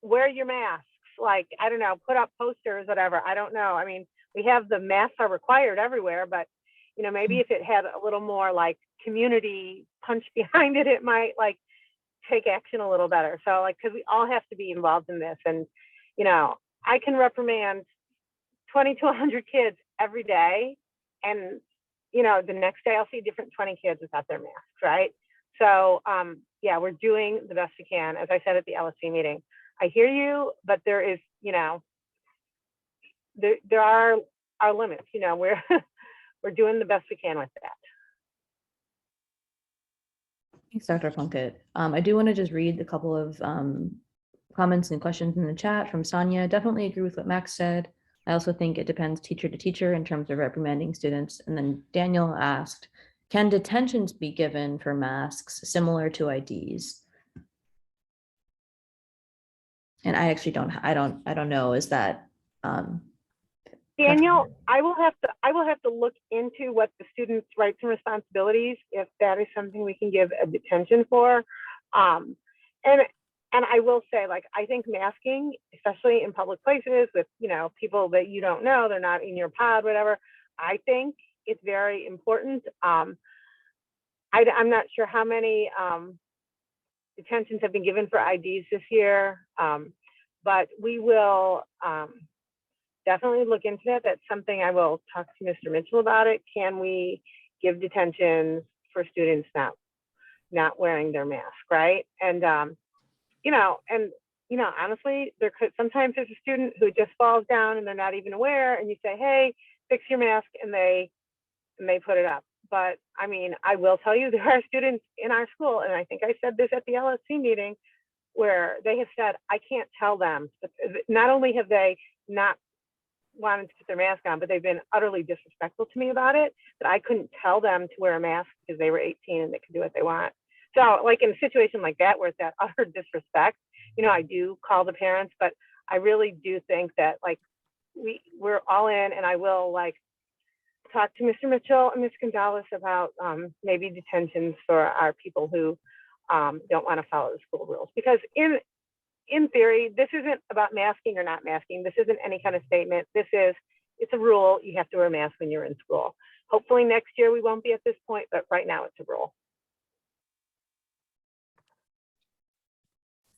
wear your masks. Like, I don't know, put up posters, whatever. I don't know. I mean, we have the masks are required everywhere, but You know, maybe if it had a little more like community punch behind it, it might like take action a little better. So like, because we all have to be involved in this. And, you know, I can reprimand 20 to 100 kids every day. And, you know, the next day I'll see different 20 kids without their masks, right? So, yeah, we're doing the best we can. As I said at the LSC meeting, I hear you, but there is, you know, there are our limits, you know, we're, we're doing the best we can with that. Thanks, Dr. Plunkett. I do want to just read a couple of comments and questions in the chat from Sonia. Definitely agree with what Max said. I also think it depends teacher to teacher in terms of reprimanding students. And then Daniel asked, can detentions be given for masks similar to IDs? And I actually I don't know. Is that Daniel, I will have to look into what the students' rights and responsibilities, if that is something we can give a detention for. And I will say, like, I think masking, especially in public places with, you know, people that you don't know, they're not in your pod, whatever, I think it's very important. I'm not sure how many detentions have been given for IDs this year, but we will definitely look into that. That's something I will talk to Mr. Mitchell about it. Can we give detentions for students not wearing their mask, right? And you know, honestly, sometimes there's a student who just falls down and they're not even aware, and you say, hey, fix your mask, and they put it up. But I mean, I will tell you, there are students in our school, and I think I said this at the LSC meeting, where they have said, I can't tell them. Not only have they not wanted to put their mask on, but they've been utterly disrespectful to me about it, that I couldn't tell them to wear a mask because they were 18 and they could do what they want. So like in a situation like that, where it's that utter disrespect, you know, I do call the parents, but I really do think that like we're all in, and I will like talk to Mr. Mitchell and Ms. Gonzalez about maybe detentions for our people who don't want to follow the school rules. Because in theory, this isn't about masking or not masking. This isn't any kind of statement. It's a rule. You have to wear a mask when you're in school. Hopefully next year we won't be at this point, but right now it's a rule.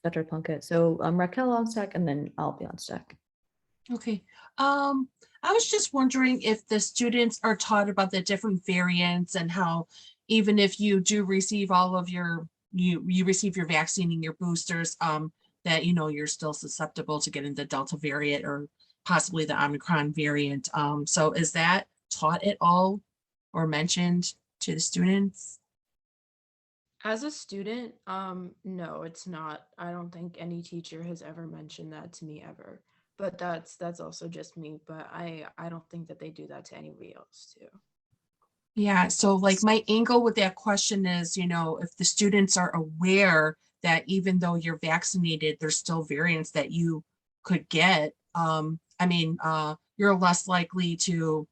Dr. Plunkett? So Raquel on stack, and then I'll be on stack. Okay. I was just wondering if the students are taught about the different variants and how even if you do receive all of your, you receive your vaccine and your boosters, that, you know, you're still susceptible to getting the Delta variant or possibly the Omicron variant. So is that taught at all or mentioned to the students? As a student, no, it's not. I don't think any teacher has ever mentioned that to me ever. But that's also just me. But I don't think that they do that to anybody else too. Yeah, so like my angle with that question is, you know, if the students are aware that even though you're vaccinated, there's still variants that you could get. I mean, you're less likely to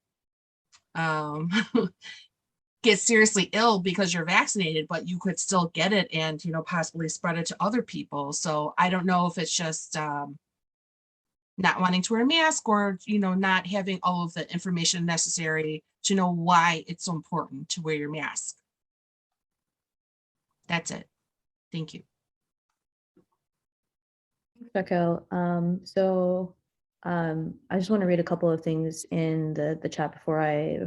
get seriously ill because you're vaccinated, but you could still get it and, you know, possibly spread it to other people. So I don't know if it's just not wanting to wear a mask, or, you know, not having all of the information necessary to know why it's so important to wear your mask. That's it. Thank you. Raquel. I just want to read a couple of things in the chat before I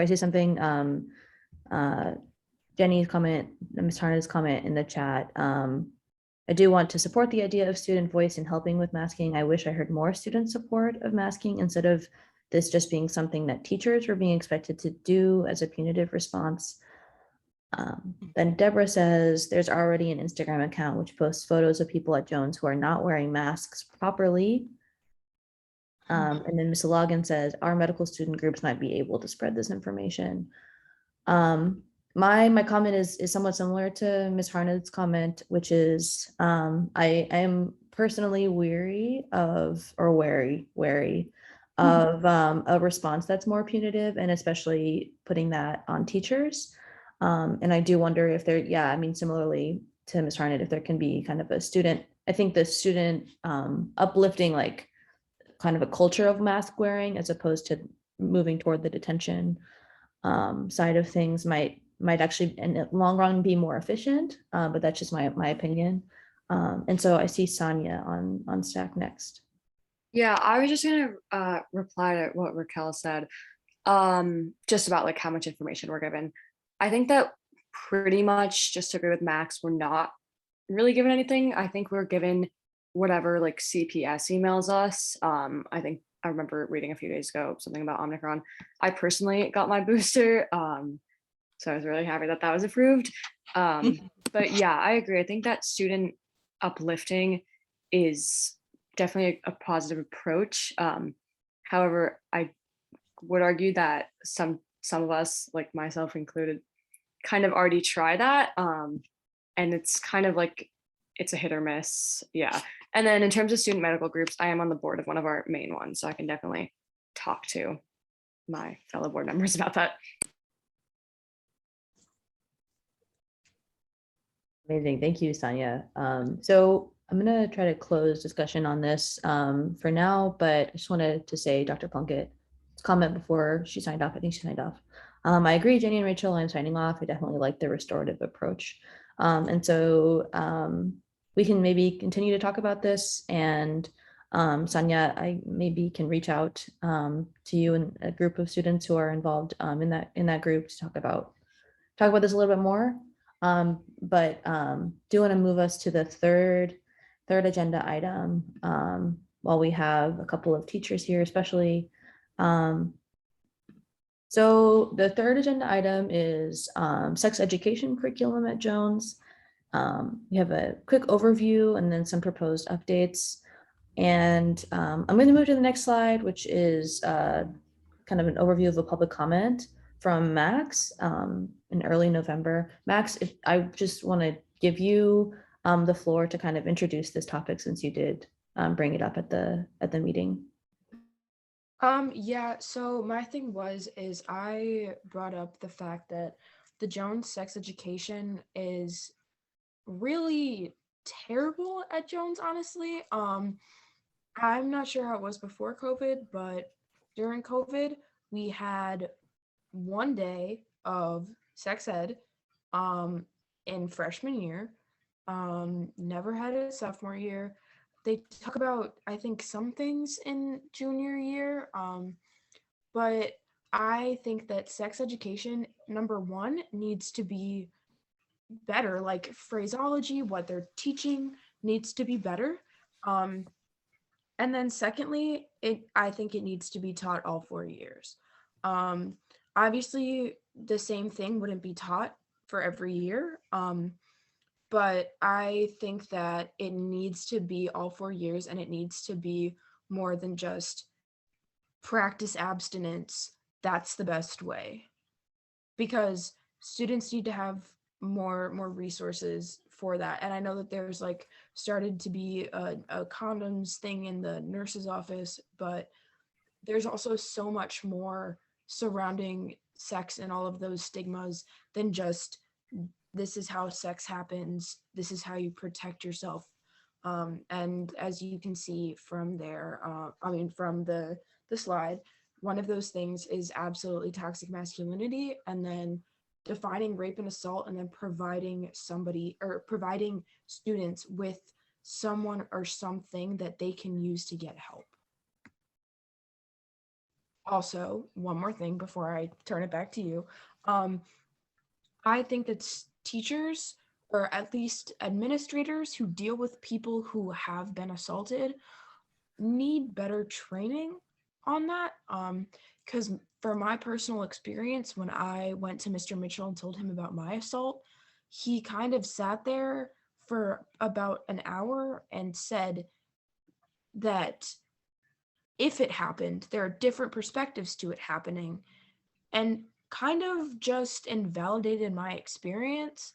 say something. Jenny's comment, Ms. Harna's comment in the chat. I do want to support the idea of student voice in helping with masking. I wish I heard more student support of masking instead of this just being something that teachers were being expected to do as a punitive response. Then Deborah says there's already an Instagram account which posts photos of people at Jones who are not wearing masks properly. And then Ms. Logan says our medical student groups might be able to spread this information. My comment is somewhat similar to Ms. Harned's comment, which is I am personally wary of a response that's more punitive, and especially putting that on teachers. And I do wonder if there, yeah, I mean, similarly to Ms. Harned, if there can be kind of a student, I think the student uplifting like kind of a culture of mask wearing as opposed to moving toward the detention side of things might actually in the long run be more efficient, but that's just my opinion. And so I see Sonia on stack next. Yeah, I was just gonna reply to what Raquel said, just about like how much information we're given. I think that pretty much, just to agree with Max, we're not really given anything. I think we're given whatever like CPS emails us. I think I remember reading a few days ago something about Omicron. I personally got my booster, so I was really happy that that was approved. But yeah, I agree. I think that student uplifting is definitely a positive approach. However, I would argue that some of us, like myself included, kind of already try that. And it's kind of like it's a hit or miss. Yeah. And then in terms of student medical groups, I am on the board of one of our main ones, so I can definitely talk to my fellow board members about that. Amazing. Thank you, Sonia. So I'm going to try to close discussion on this for now, but I just wanted to say Dr. Plunkett's comment before she signed off. I think she signed off. I agree, Jenny and Rachel, I'm signing off. I definitely like the restorative approach. And so we can maybe continue to talk about this, and Sonia, I maybe can reach out to you and a group of students who are involved in that group to talk about this a little bit more. But do want to move us to the third agenda item while we have a couple of teachers here, especially. So the third agenda item is sex education curriculum at Jones. We have a quick overview and then some proposed updates. And I'm going to move to the next slide, which is kind of an overview of a public comment from Max in early November. Max, if I just want to give you the floor to kind of introduce this topic, since you did bring it up at the meeting. Yeah, so my thing is I brought up the fact that the Jones sex education is really terrible at Jones, honestly. I'm not sure how it was before COVID, but during COVID, we had one day of sex ed in freshman year. Never had it sophomore year. They talk about, I think, some things in junior year, but I think that sex education, number one, needs to be better. Like phraseology, what they're teaching needs to be better. And then secondly, I think it needs to be taught all 4 years. Obviously, the same thing wouldn't be taught for every year. But I think that it needs to be all 4 years, and it needs to be more than just practice abstinence. That's the best way, because students need to have more resources for that. And I know that there's like started to be a condoms thing in the nurse's office, but there's also so much more surrounding sex and all of those stigmas than just this is how sex happens, this is how you protect yourself. And as you can see from there, from the slide, one of those things is absolutely toxic masculinity, and then defining rape and assault, and then providing students with someone or something that they can use to get help. Also, one more thing before I turn it back to you. I think that teachers, or at least administrators who deal with people who have been assaulted, need better training on that. Because for my personal experience, when I went to Mr. Mitchell and told him about my assault, he kind of sat there for about an hour and said that if it happened, there are different perspectives to it happening, and kind of just invalidated my experience,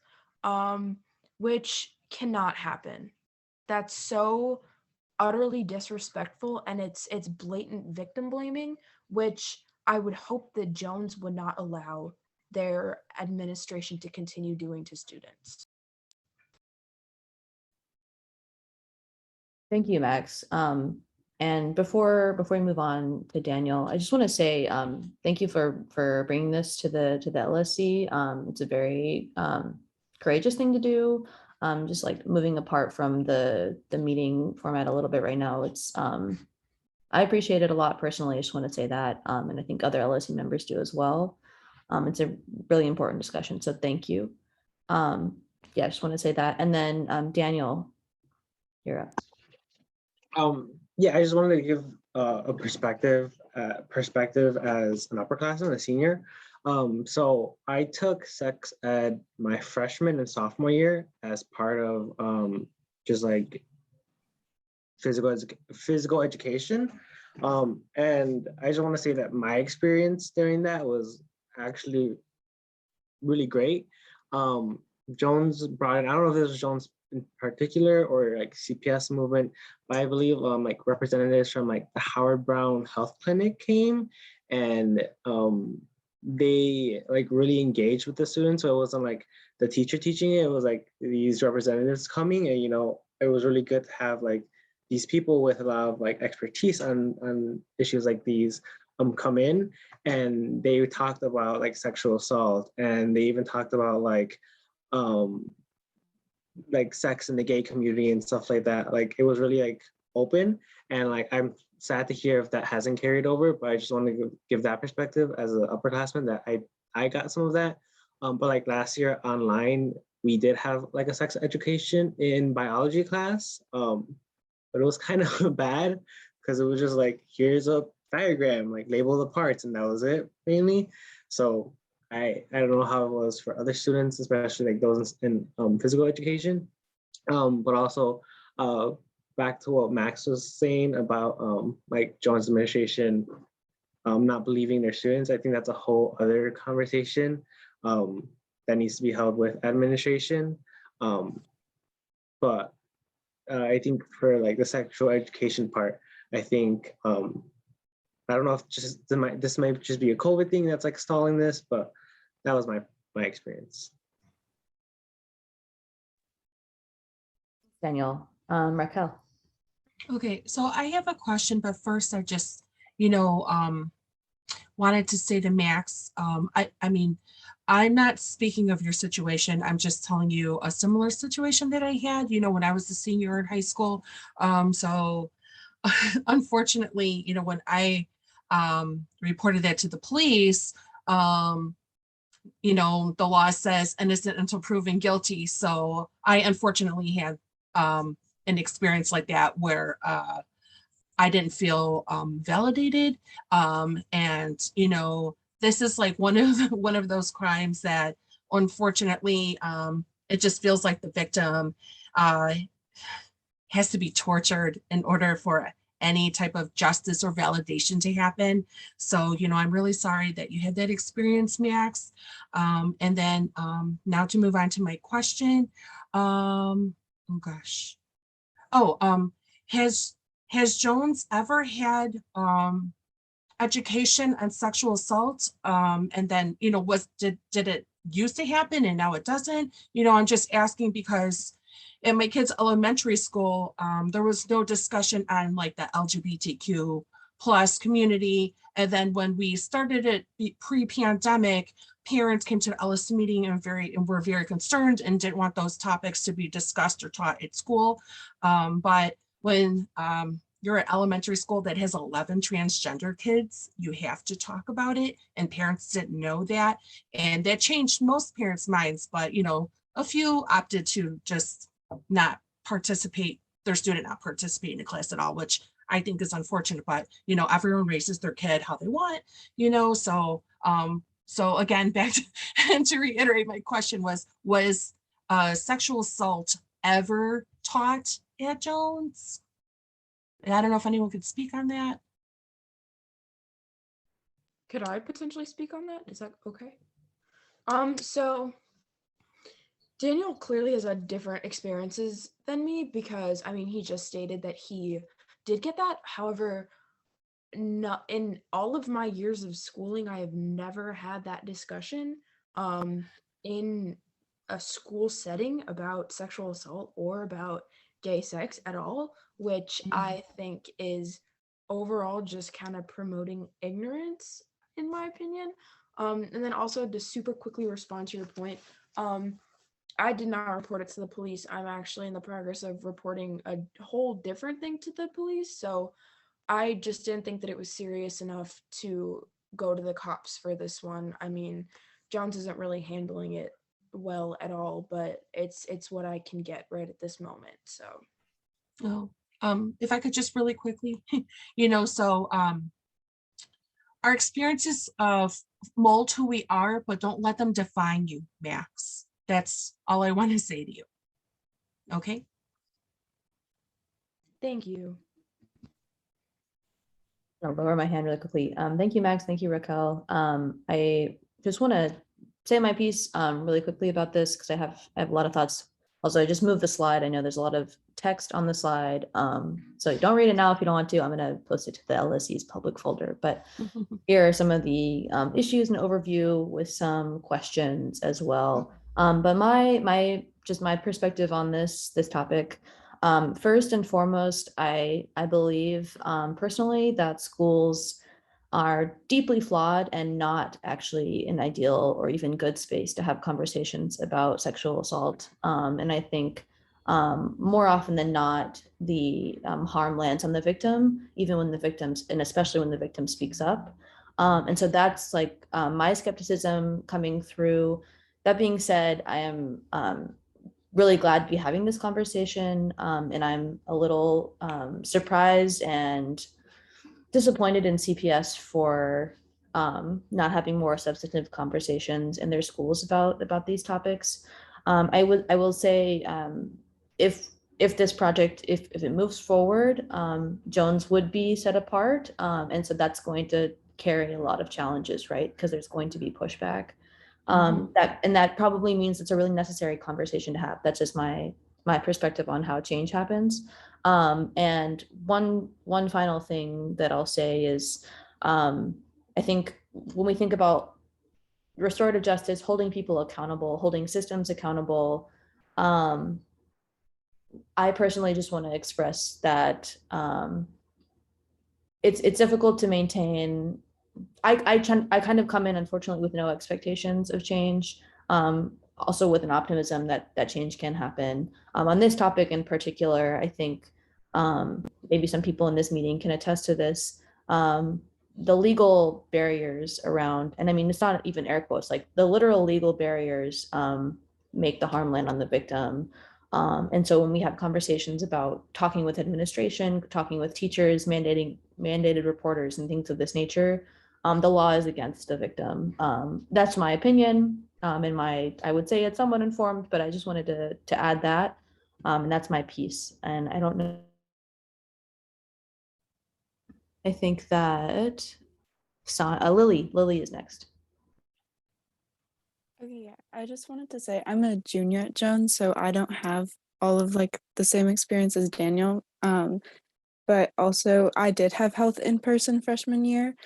which cannot happen. That's so utterly disrespectful, and it's blatant victim blaming, which I would hope that Jones would not allow their administration to continue doing to students. Thank you, Max. And before we move on to Daniel, I just want to say thank you for bringing this to the LSC. It's a very courageous thing to do. Just like moving apart from the meeting format a little bit right now. It's I appreciate it a lot personally. I just want to say that, and I think other LSC members do as well. It's a really important discussion, so thank you. Yeah, I just want to say that. And then Daniel, you're up. Yeah, I just wanted to give a perspective as an upperclassman, a senior. So I took sex ed my freshman and sophomore year as part of just like physical education. And I just want to say that my experience during that was actually really great. Jones brought in, I don't know if this was Jones in particular or like CPS movement, but I believe like representatives from like the Howard Brown Health Clinic came, and they like really engaged with the students. So it wasn't like the teacher teaching it, it was like these representatives coming, and it was really good to have like these people with a lot of like expertise on issues like these come in, and they talked about like sexual assault, and they even talked about like sex in the gay community and stuff like that. Like it was really like open, and like I'm sad to hear if that hasn't carried over, but I just want to give that perspective as an upperclassman that I got some of that. But like last year online, we did have like a sex education in biology class, but it was kind of bad because it was just like, here's a diagram, like label the parts, and that was it mainly. So I don't know how it was for other students, especially like those in physical education. But also back to what Max was saying about like Jones administration not believing their students. I think that's a whole other conversation that needs to be held with administration. But I think for like the sexual education part, I think I don't know if this might just be a COVID thing that's like stalling this, but that was my experience. Daniel, Raquel. Okay, so I have a question, but first I just, wanted to say to Max, I mean, I'm not speaking of your situation. I'm just telling you a similar situation that I had, when I was a senior in high school. So unfortunately, when I reported that to the police, the law says innocent until proven guilty. So I unfortunately had an experience like that where I didn't feel validated. And this is like one of those crimes that unfortunately it just feels like the victim has to be tortured in order for any type of justice or validation to happen. So, I'm really sorry that you had that experience, Max. And then now to move on to my question. Oh gosh. Oh, has Jones ever had education on sexual assault? And then, did it used to happen and now it doesn't? I'm just asking because in my kids' elementary school, there was no discussion on like the LGBTQ plus community. And then when we started it pre-pandemic, parents came to the LSC meeting and were very concerned and didn't want those topics to be discussed or taught at school. But when you're at elementary school that has 11 transgender kids, you have to talk about it. And parents didn't know that. And that changed most parents' minds, but a few opted to just not participate, their student not participate in the class at all, which I think is unfortunate, but everyone raises their kid how they want, so again, back to, and to reiterate, my question was sexual assault ever taught at Jones? And I don't know if anyone could speak on that. Could I potentially speak on that? Is that okay? So Daniel clearly has had different experiences than me because, he just stated that he did get that. However, not in all of my years of schooling, I have never had that discussion in a school setting about sexual assault or about gay sex at all, which I think is overall just kind of promoting ignorance, in my opinion. And then also to super quickly respond to your point, I did not report it to the police. I'm actually in the progress of reporting a whole different thing to the police. So I just didn't think that it was serious enough to go to the cops for this one. I mean, Jones isn't really handling it well at all, but it's what I can get right at this moment. So Oh, if I could just really quickly, our experiences of mold who we are, but don't let them define you, Max. That's all I want to say to you. Okay. thank you. I'll lower my hand really quickly. Thank you, Max. Thank you, Raquel. I just want to say my piece really quickly about this because I have a lot of thoughts. Also, I just moved the slide. I know there's a lot of text on the slide. So don't read it now if you don't want to. I'm going to post it to the LSE's public folder. But here are some of the issues and overview with some questions as well. But my perspective on this topic. First and foremost, I believe personally that schools are deeply flawed and not actually an ideal or even good space to have conversations about sexual assault. And I think more often than not, the harm lands on the victim, even when the victims, and especially when the victim speaks up. And so that's like my skepticism coming through. That being said, I am really glad to be having this conversation. And I'm a little surprised and disappointed in CPS for not having more substantive conversations in their schools about these topics. I will say if this project, if it moves forward, Jones would be set apart. And so that's going to carry a lot of challenges, right? Because there's going to be pushback. That probably means it's a really necessary conversation to have. That's just my perspective on how change happens. And one final thing that I'll say is, I think when we think about restorative justice, holding people accountable, holding systems accountable, I personally just want to express that it's difficult to maintain. I kind of come in, unfortunately, with no expectations of change. Also with an optimism that change can happen. On this topic in particular, I think maybe some people in this meeting can attest to this. The legal barriers around, and I mean, it's not even air quotes, like the literal legal barriers make the harm land on the victim. And so when we have conversations about talking with administration, talking with teachers, mandated reporters and things of this nature, the law is against the victim. That's my opinion. And I would say it's somewhat informed, but I just wanted to add that. And that's my piece. And I don't know. I think that Lily is next. Okay, yeah, I just wanted to say I'm a junior at Jones, so I don't have all of like the same experience as Daniel. But also I did have health in person freshman year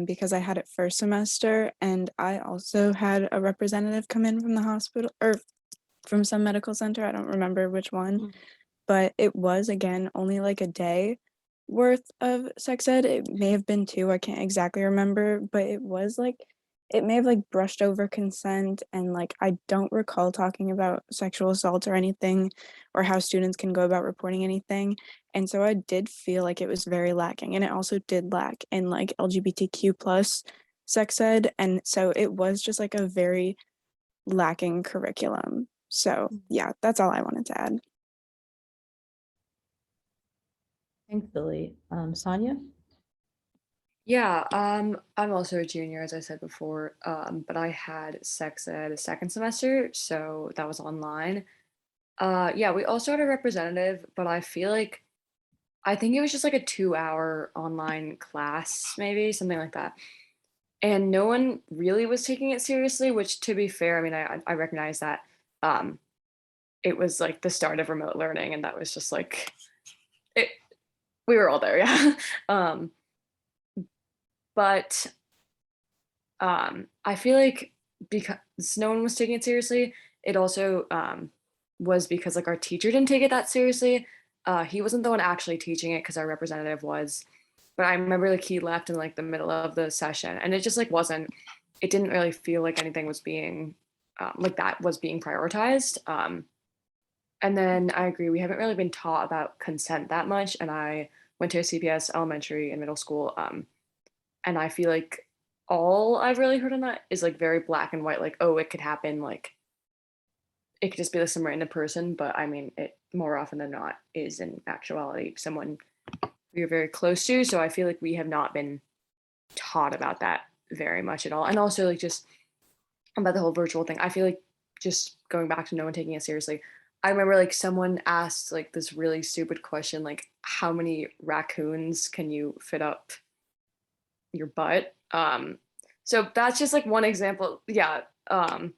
because I had it first semester, and I also had a representative come in from the hospital or from some medical center. I don't remember which one, but it was again only like a day worth of sex ed. It may have been 2, I can't exactly remember, but it was like it may have like brushed over consent, and like I don't recall talking about sexual assault or anything or how students can go about reporting anything. And so I did feel like it was very lacking, and it also did lack in like LGBTQ plus sex ed, and so it was just like a very lacking curriculum. So yeah, that's all I wanted to add. Thanks, Lily. Sonia? Yeah, I'm also a junior, as I said before, but I had sex ed a second semester, so that was online. Yeah, we also had a representative, but I think it was just like a 2-hour online class, maybe something like that. And no one really was taking it seriously, which, to be fair, I mean, I recognize that it was like the start of remote learning, and that was just like it. We were all there, yeah. But I feel like because no one was taking it seriously, it also was because like our teacher didn't take it that seriously. He wasn't the one actually teaching it because our representative was, but I remember like he left in like the middle of the session, and it just like wasn't, it didn't really feel like anything was being like that was being prioritized. And then I agree, we haven't really been taught about consent that much. And I went to a CPS elementary and middle school. And I feel like all I've really heard on that is like very black and white, like, oh, it could happen, like it could just be like some random person, but I mean, it more often than not is in actuality someone we are very close to. So I feel like we have not been taught about that very much at all. And also like just about the whole virtual thing, I feel like just going back to no one taking it seriously. I remember like someone asked like this really stupid question, like how many raccoons can you fit up your butt? So that's just like one example. Yeah. And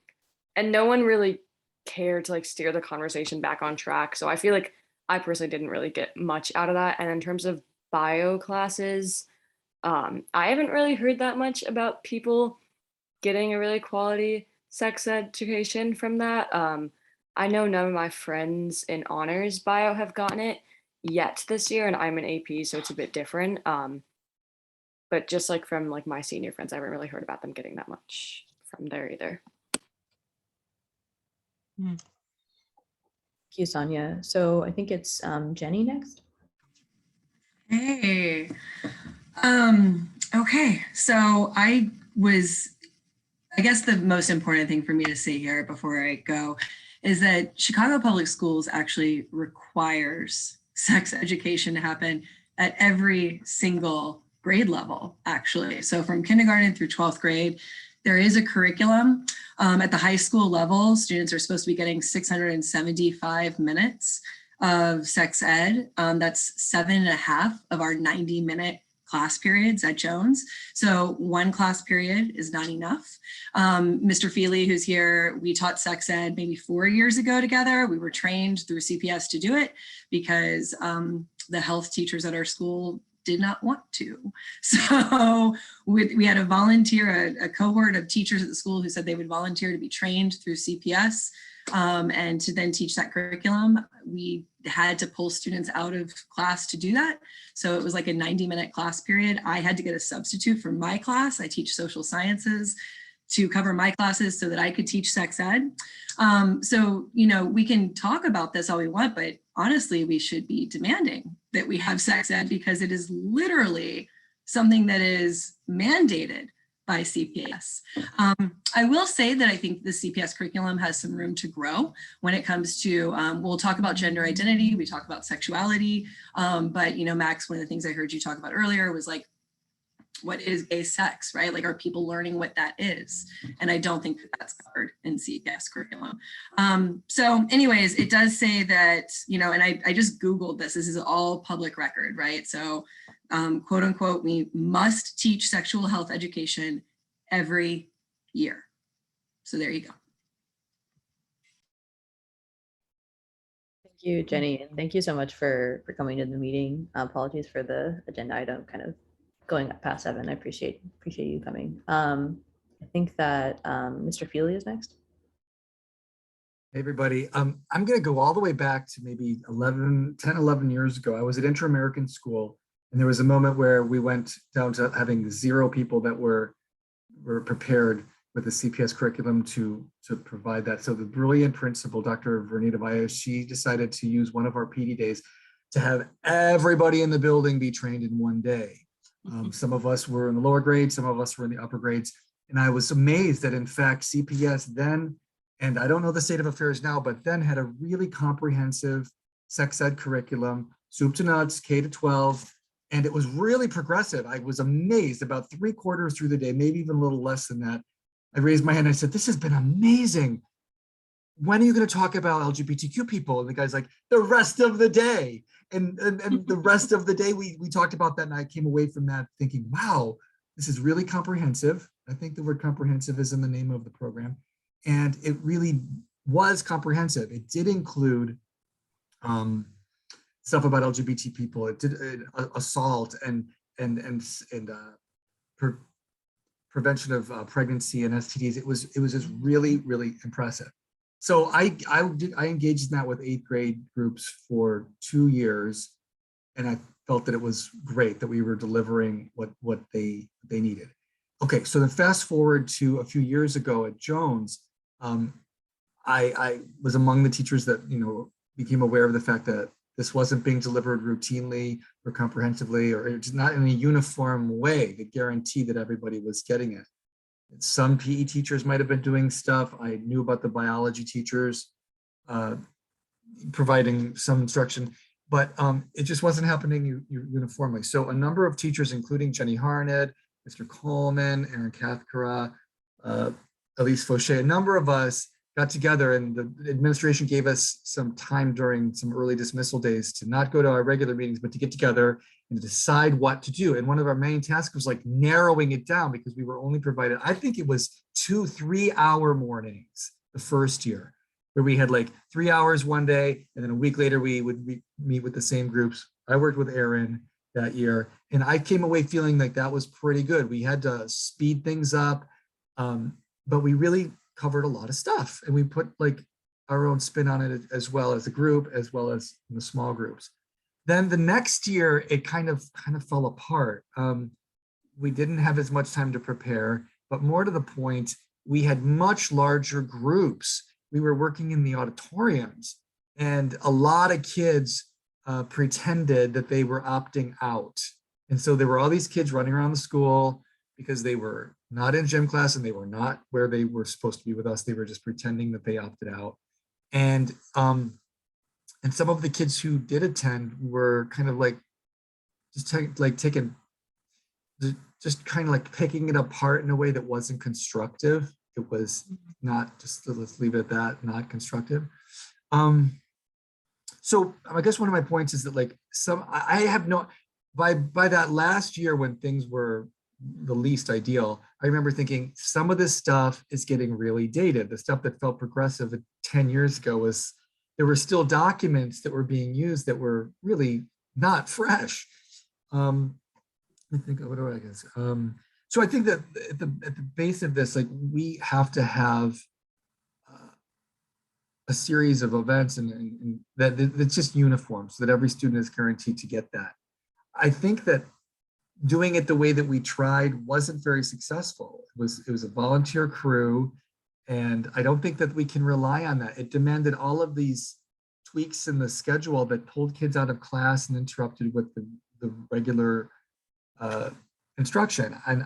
no one really cared to like steer the conversation back on track. So I feel like I personally didn't really get much out of that. And in terms of bio classes, I haven't really heard that much about people getting a really quality sex education from that. I know none of my friends in honors bio have gotten it yet this year, and I'm an AP, so it's a bit different. But just like from like my senior friends, I haven't really heard about them getting that much from there either. Thank you, Sonia. So I think it's Jenny next. Hey, okay, so I guess the most important thing for me to say here before I go is that Chicago Public Schools actually requires sex education to happen at every single grade level, actually. So from kindergarten through 12th grade, there is a curriculum. At the high school level, students are supposed to be getting 675 minutes of sex ed. That's 7.5 of our 90-minute class periods at Jones. So one class period is not enough. Mr. Feely, who's here, we taught sex ed maybe 4 years ago together. We were trained through CPS to do it because the health teachers at our school did not want to. So we had a volunteer, a cohort of teachers at the school who said they would volunteer to be trained through CPS and to then teach that curriculum. We had to pull students out of class to do that. So it was like a 90-minute class period. I had to get a substitute for my class. I teach social sciences to cover my classes so that I could teach sex ed. So, you know, we can talk about this all we want, but honestly, we should be demanding that we have sex ed because it is literally something that is mandated by CPS. I will say that I think the CPS curriculum has some room to grow when it comes to, we'll talk about gender identity, we talk about sexuality, but you know, Max, one of the things I heard you talk about earlier was like, what is gay sex, right? Like, are people learning what that is? And I don't think that that's covered in CPS curriculum. So anyways, it does say that, you know, and I just Googled this is all public record, right? So quote unquote, we must teach sexual health education every year. So there you go. Thank you, Jenny. And thank you so much for coming to the meeting. Apologies for the agenda item kind of going up past 7. I appreciate you coming. I think that Mr. Feely is next. Hey everybody, I'm going to go all the way back to maybe 10, 11 years ago. I was at Inter-American School, and there was a moment where we went down to having 0 people that were prepared with the CPS curriculum to provide that. So the brilliant principal, Dr. Vernita Valles, she decided to use one of our PD days to have everybody in the building be trained in one day. Some of us were in the lower grades, some of us were in the upper grades. And I was amazed that in fact, CPS then, and I don't know the state of affairs now, but then had a really comprehensive sex ed curriculum, soup to nuts, K to 12, and it was really progressive. I was amazed about 3/4 through the day, maybe even a little less than that. I raised my hand and I said, this has been amazing. When are you going to talk about LGBTQ people? And the guy's like, the rest of the day. And the rest of the day, we talked about that, and I came away from that thinking, wow, this is really comprehensive. I think the word comprehensive is in the name of the program. And it really was comprehensive. It did include stuff about LGBT people. It did assault and prevention of pregnancy and STDs. It was just really, really impressive. So I engaged in that with 8th grade groups for 2 years, and I felt that it was great that we were delivering what they needed. Okay, so then fast forward to a few years ago at Jones, I was among the teachers that became aware of the fact that this wasn't being delivered routinely or comprehensively, or it's not in a uniform way that guaranteed that everybody was getting it. Some PE teachers might have been doing stuff. I knew about the biology teachers providing some instruction, but it just wasn't happening uniformly. So a number of teachers, including Jenny Harned, Mr. Coleman, Aaron Cathcart, Elise Fauché, a number of us got together, and the administration gave us some time during some early dismissal days to not go to our regular meetings, but to get together and decide what to do. And one of our main tasks was like narrowing it down, because we were only provided, I think it was 2-3 hour mornings the first year, where we had like 3 hours one day, and then a week later we would meet with the same groups. I worked with Aaron that year, and I came away feeling like that was pretty good. We had to speed things up, but we really covered a lot of stuff, and we put like our own spin on it, as well as a group, as well as in the small groups. Then the next year, it kind of fell apart. We didn't have as much time to prepare, but more to the point, we had much larger groups. We were working in the auditoriums, and a lot of kids pretended that they were opting out. And so there were all these kids running around the school because they were not in gym class and they were not where they were supposed to be with us. They were just pretending that they opted out. And some of the kids who did attend were kind of like just kind of like picking it apart in a way that wasn't constructive. It was not, just let's leave it at that, not constructive. So I guess one of my points is that like I have no, by that last year when things were the least ideal, I remember thinking some of this stuff is getting really dated. The stuff that felt progressive 10 years ago there were still documents that were being used that were really not fresh. I think, what do I guess? So I think that at the base of this, like we have to have a series of events and that's just uniform, so that every student is guaranteed to get that. I think that doing it the way that we tried wasn't very successful. It was a volunteer crew, and I don't think that we can rely on that. It demanded all of these tweaks in the schedule that pulled kids out of class and interrupted with the regular instruction and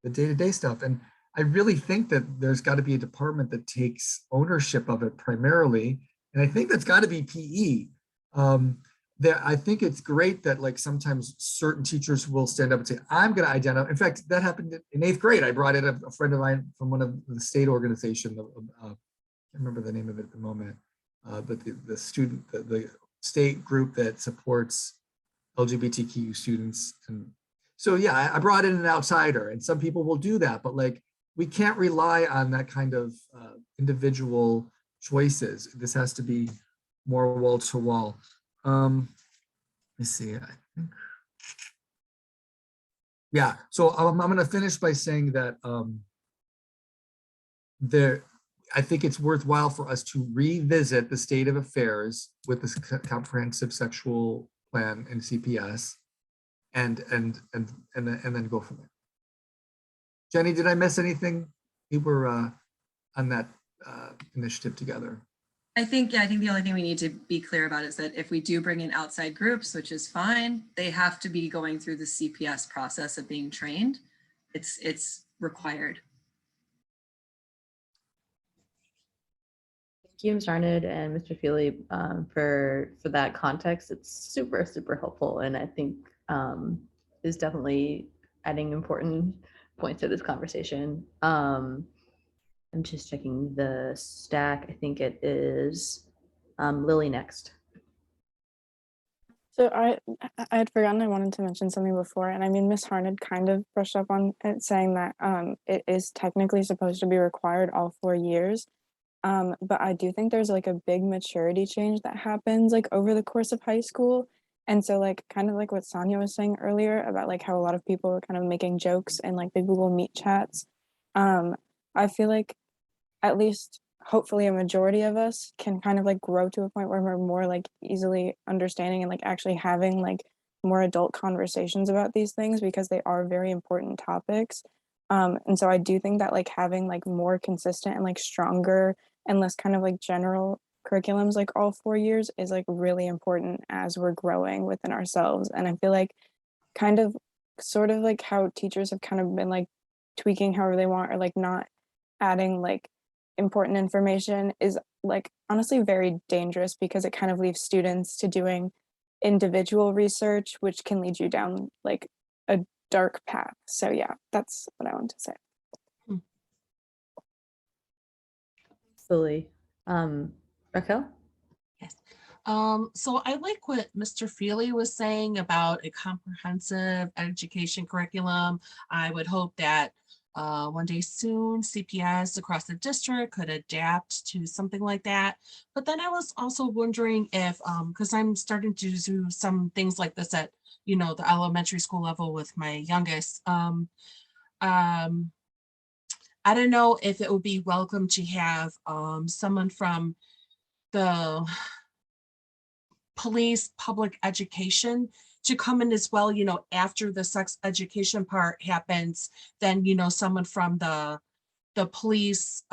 the day-to-day stuff. And I really think that there's got to be a department that takes ownership of it primarily, and I think that's got to be PE. I think it's great that like sometimes certain teachers will stand up and say, I'm going to identify. In fact, that happened in 8th grade. I brought in a friend of mine from one of the state organizations. I can't remember the name of it at the moment, but the state group that supports LGBTQ students. And so, yeah, I brought in an outsider, and some people will do that, but like, we can't rely on that kind of individual choices. This has to be more wall to wall. Let's see, I think. Yeah, so I'm going to finish by saying that I think it's worthwhile for us to revisit the state of affairs with this comprehensive sexual plan and CPS, and then go from there. Jenny, did I miss anything? We were on that initiative together. I think the only thing we need to be clear about is that if we do bring in outside groups, which is fine, they have to be going through the CPS process of being trained. It's required. Thank you, Ms. Arnett and Mr. Feely, for that context. It's super, super helpful, and I think is definitely adding important points to this conversation. I'm just checking the stack. I think it is Lily next. So I had forgotten I wanted to mention something before, and I mean, Miss Harned kind of brushed up on it, saying that it is technically supposed to be required all 4 years. But I do think there's like a big maturity change that happens like over the course of high school. And so like kind of like what Sonia was saying earlier about like how a lot of people were kind of making jokes in like the Google Meet chats. I feel like at least hopefully a majority of us can kind of like grow to a point where we're more like easily understanding and like actually having like more adult conversations about these things, because they are very important topics. And so I do think that like having like more consistent and like stronger and less kind of like general curriculums like all 4 years is like really important as we're growing within ourselves. And I feel like kind of sort of like how teachers have kind of been like tweaking however they want, or like not adding like important information, is like honestly very dangerous, because it kind of leaves students to doing individual research, which can lead you down like a dark path. So yeah, that's what I want to say. Absolutely. Raquel? Yes. So I like what Mr. Feely was saying about a comprehensive education curriculum. I would hope that one day soon CPS across the district could adapt to something like that. But then I was also wondering if, because I'm starting to do some things like this at, you know, the elementary school level with my youngest. I don't know if it would be welcome to have someone from the police public education to come in as well, you know, after the sex education part happens, then, you know, someone from the police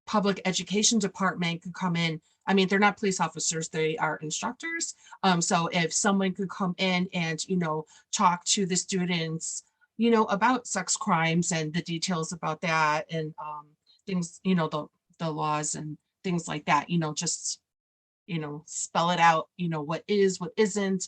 public education department could come in. I mean, they're not police officers, they are instructors. So if someone could come in and, you know, talk to the students, you know, about sex crimes and the details about that, and things, you know, the laws and things like that, you know, just, you know, spell it out, you know, what is, what isn't,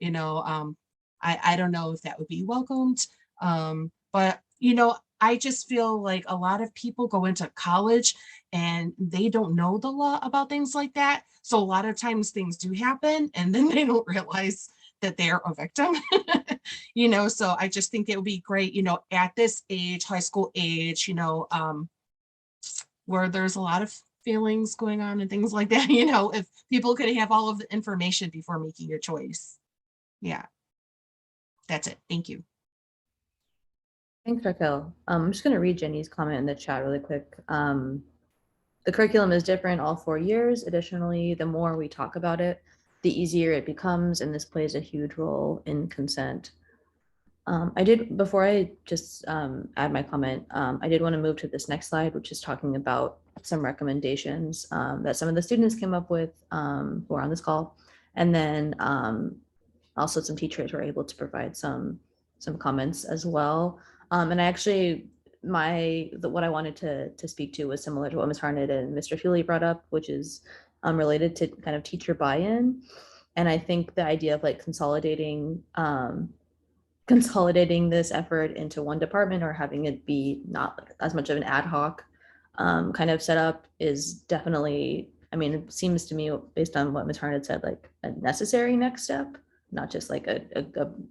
you know, I don't know if that would be welcomed. But, you know, I just feel like a lot of people go into college and they don't know the law about things like that. So a lot of times things do happen and then they don't realize that they're a victim. You know, so I just think it would be great, you know, at this age, high school age, you know, where there's a lot of feelings going on and things like that, you know, if people could have all of the information before making your choice. Yeah, that's it. Thank you. Thanks, Raquel. I'm just going to read Jenny's comment in the chat really quick. The curriculum is different all 4 years. Additionally, the more we talk about it, the easier it becomes, and this plays a huge role in consent. Before I just add my comment, I did want to move to this next slide, which is talking about some recommendations that some of the students came up with who are on this call. And then also some teachers were able to provide some comments as well. And I actually, what I wanted to speak to was similar to what Ms. Harnett and Mr. Feely brought up, which is related to kind of teacher buy-in. And I think the idea of like consolidating this effort into one department, or having it be not as much of an ad hoc kind of setup, is definitely, I mean, it seems to me, based on what Ms. Harnett said, like a necessary next step, not just like a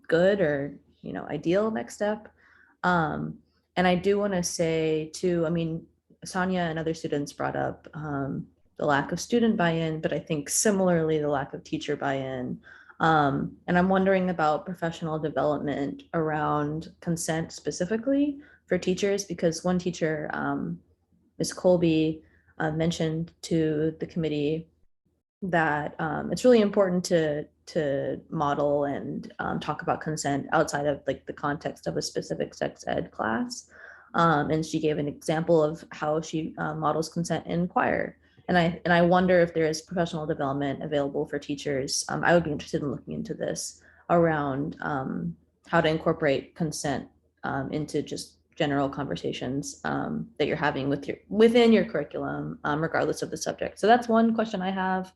good or, you know, ideal next step. And I do want to say too, I mean, Sonia and other students brought up the lack of student buy-in, but I think similarly the lack of teacher buy-in. And I'm wondering about professional development around consent specifically for teachers, because one teacher, Ms. Colby, mentioned to the committee that it's really important to model and talk about consent outside of like the context of a specific sex ed class. And she gave an example of how she models consent in choir. And I wonder if there is professional development available for teachers. I would be interested in looking into this around how to incorporate consent into just general conversations that you're having within your curriculum, regardless of the subject. So that's one question I have.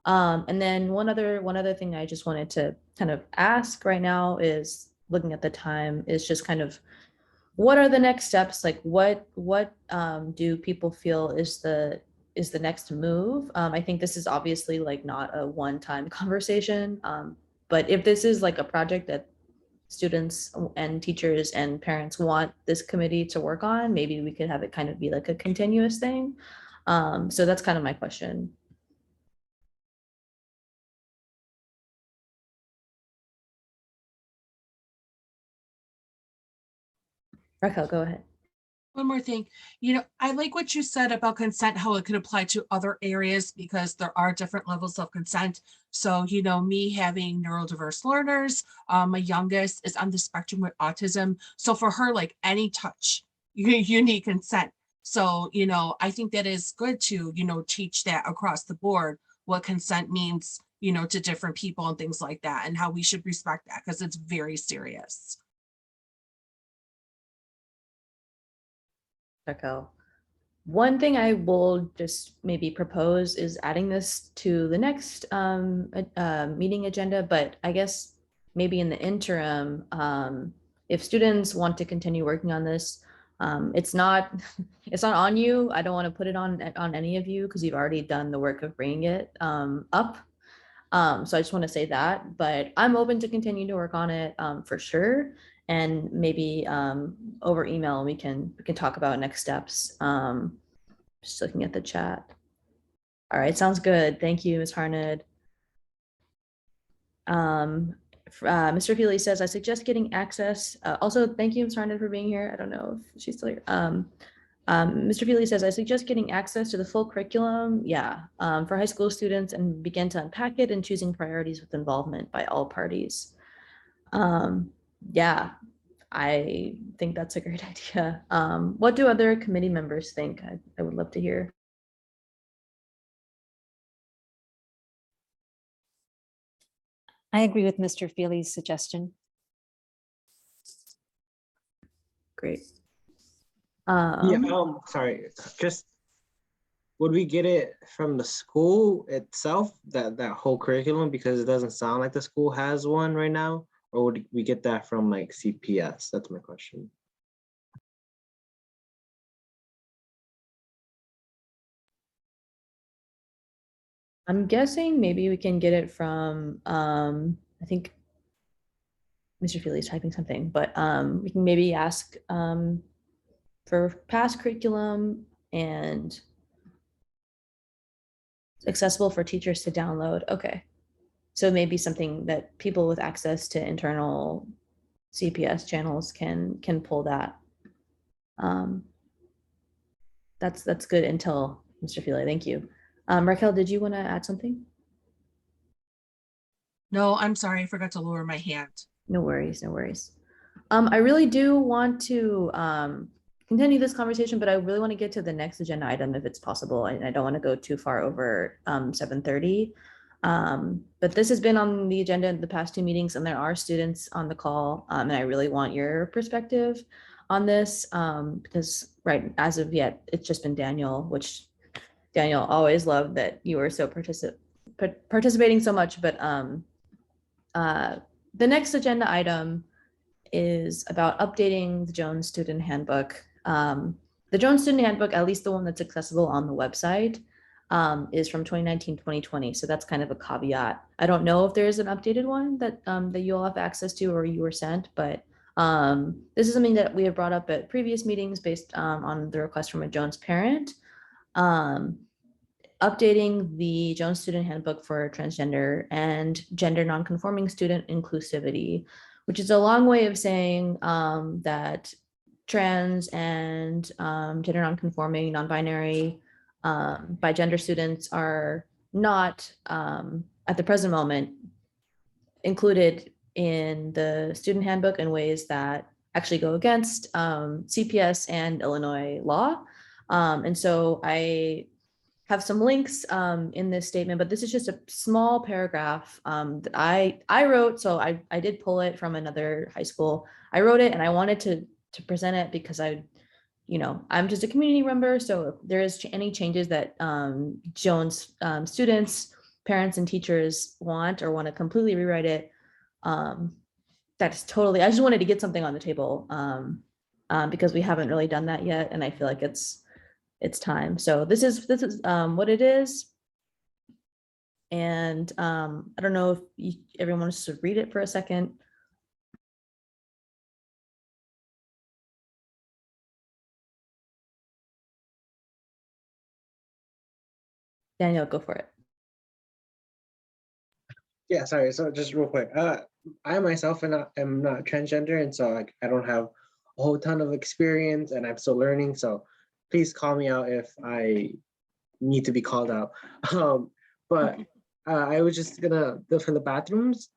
And then one other thing I just wanted to kind of ask right now is, looking at the time, is just kind of what are the next steps? Like what do people feel is the next move? I think this is obviously like not a one-time conversation, but if this is like a project that students and teachers and parents want this committee to work on, maybe we could have it kind of be like a continuous thing. So that's kind of my question. Raquel, go ahead. One more thing, I like what you said about consent, how it could apply to other areas because there are different levels of consent. So, me having neurodiverse learners, my youngest is on the spectrum with autism. So for her, like any touch, you need consent. So, I think that is good to, teach that across the board, what consent means, to different people and things like that, and how we should respect that because it's very serious. Echo. One thing I will just maybe propose is adding this to the next meeting agenda, but I guess maybe in the interim, if students want to continue working on this, it's not on you. I don't want to put it on any of you because you've already done the work of bringing it up. So I just want to say that, but I'm open to continue to work on it for sure. And maybe over email we can talk about next steps. Just looking at the chat. All right, sounds good. Thank you, Ms. Harned. Mr. Feely says, I suggest getting access. Also, thank you, Ms. Harned, for being here. I don't know if she's still here. Mr. Feely says, I suggest getting access to the full curriculum, for high school students and begin to unpack it and choosing priorities with involvement by all parties. Yeah, I think that's a great idea. What do other committee members think? I would love to hear. I agree with Mr. Feely's suggestion. Great. Sorry, just would we get it from the school itself, that whole curriculum, because it doesn't sound like the school has one right now, or would we get that from like CPS? That's my question. I'm guessing maybe we can get it from, I think Mr. Feely's typing something, but we can maybe ask for past curriculum and accessible for teachers to download. Okay. So maybe something that people with access to internal CPS channels can pull that. That's good intel, Mr. Feely. Thank you. Raquel, did you want to add something? No, I'm sorry, I forgot to lower my hand. No worries, no worries. I really do want to continue this conversation, but I really want to get to the next agenda item if it's possible. I don't want to go too far over 7:30. But this has been on the agenda in the past two meetings, and there are students on the call, and I really want your perspective on this because right as of yet, it's just been Daniel, which Daniel always loved that you were so participating so much. But the next agenda item is about updating the Jones Student Handbook. The Jones Student Handbook, at least the one that's accessible on the website, is from 2019-2020. So that's kind of a caveat. I don't know if there's an updated one that that you all have access to or you were sent, but this is something that we have brought up at previous meetings based on the request from a Jones parent. Updating the Jones Student Handbook for transgender and gender non-conforming student inclusivity, which is a long way of saying that trans and gender non-conforming, non-binary, bigender students are not at the present moment included in the student handbook in ways that actually go against CPS and Illinois law. And so I have some links in this statement, but this is just a small paragraph that I wrote. So I did pull it from another high school. I wrote it and I wanted to present it because I'm just a community member. So if there is any changes that Jones students, parents, and teachers want or want to completely rewrite it, that's totally, I just wanted to get something on the table because we haven't really done that yet. And I feel like it's time. So this is what it is. And I don't know if everyone wants to read it for a second. Daniel, go for it. Yeah, sorry. So just real quick, I myself am not transgender, and so like I don't have a whole ton of experience and I'm still learning. So please call me out if I need to be called out. But I was just gonna, for the bathrooms,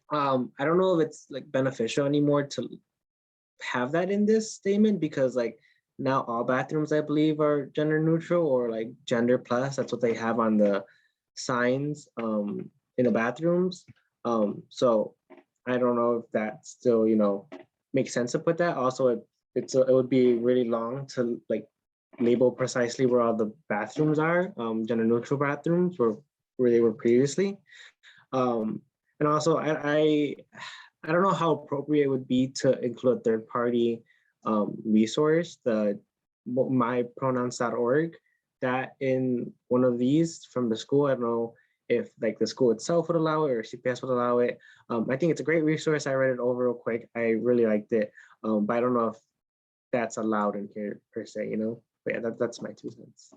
I don't know if it's like beneficial anymore to have that in this statement, because like now all bathrooms I believe are gender neutral or like gender plus. That's what they have on the signs in the bathrooms. So I don't know if that still, you know, makes sense to put that. Also, it would be really long to like label precisely where all the bathrooms are, gender neutral bathrooms where they were previously. And also I don't know how appropriate it would be to include a third party resource, the mypronouns.org, that in one of these from the school. I don't know if like the school itself would allow it or CPS would allow it. I think it's a great resource. I read it over real quick. I really liked it, but I don't know if that's allowed in here per se, you know? But yeah, that's my 2 cents.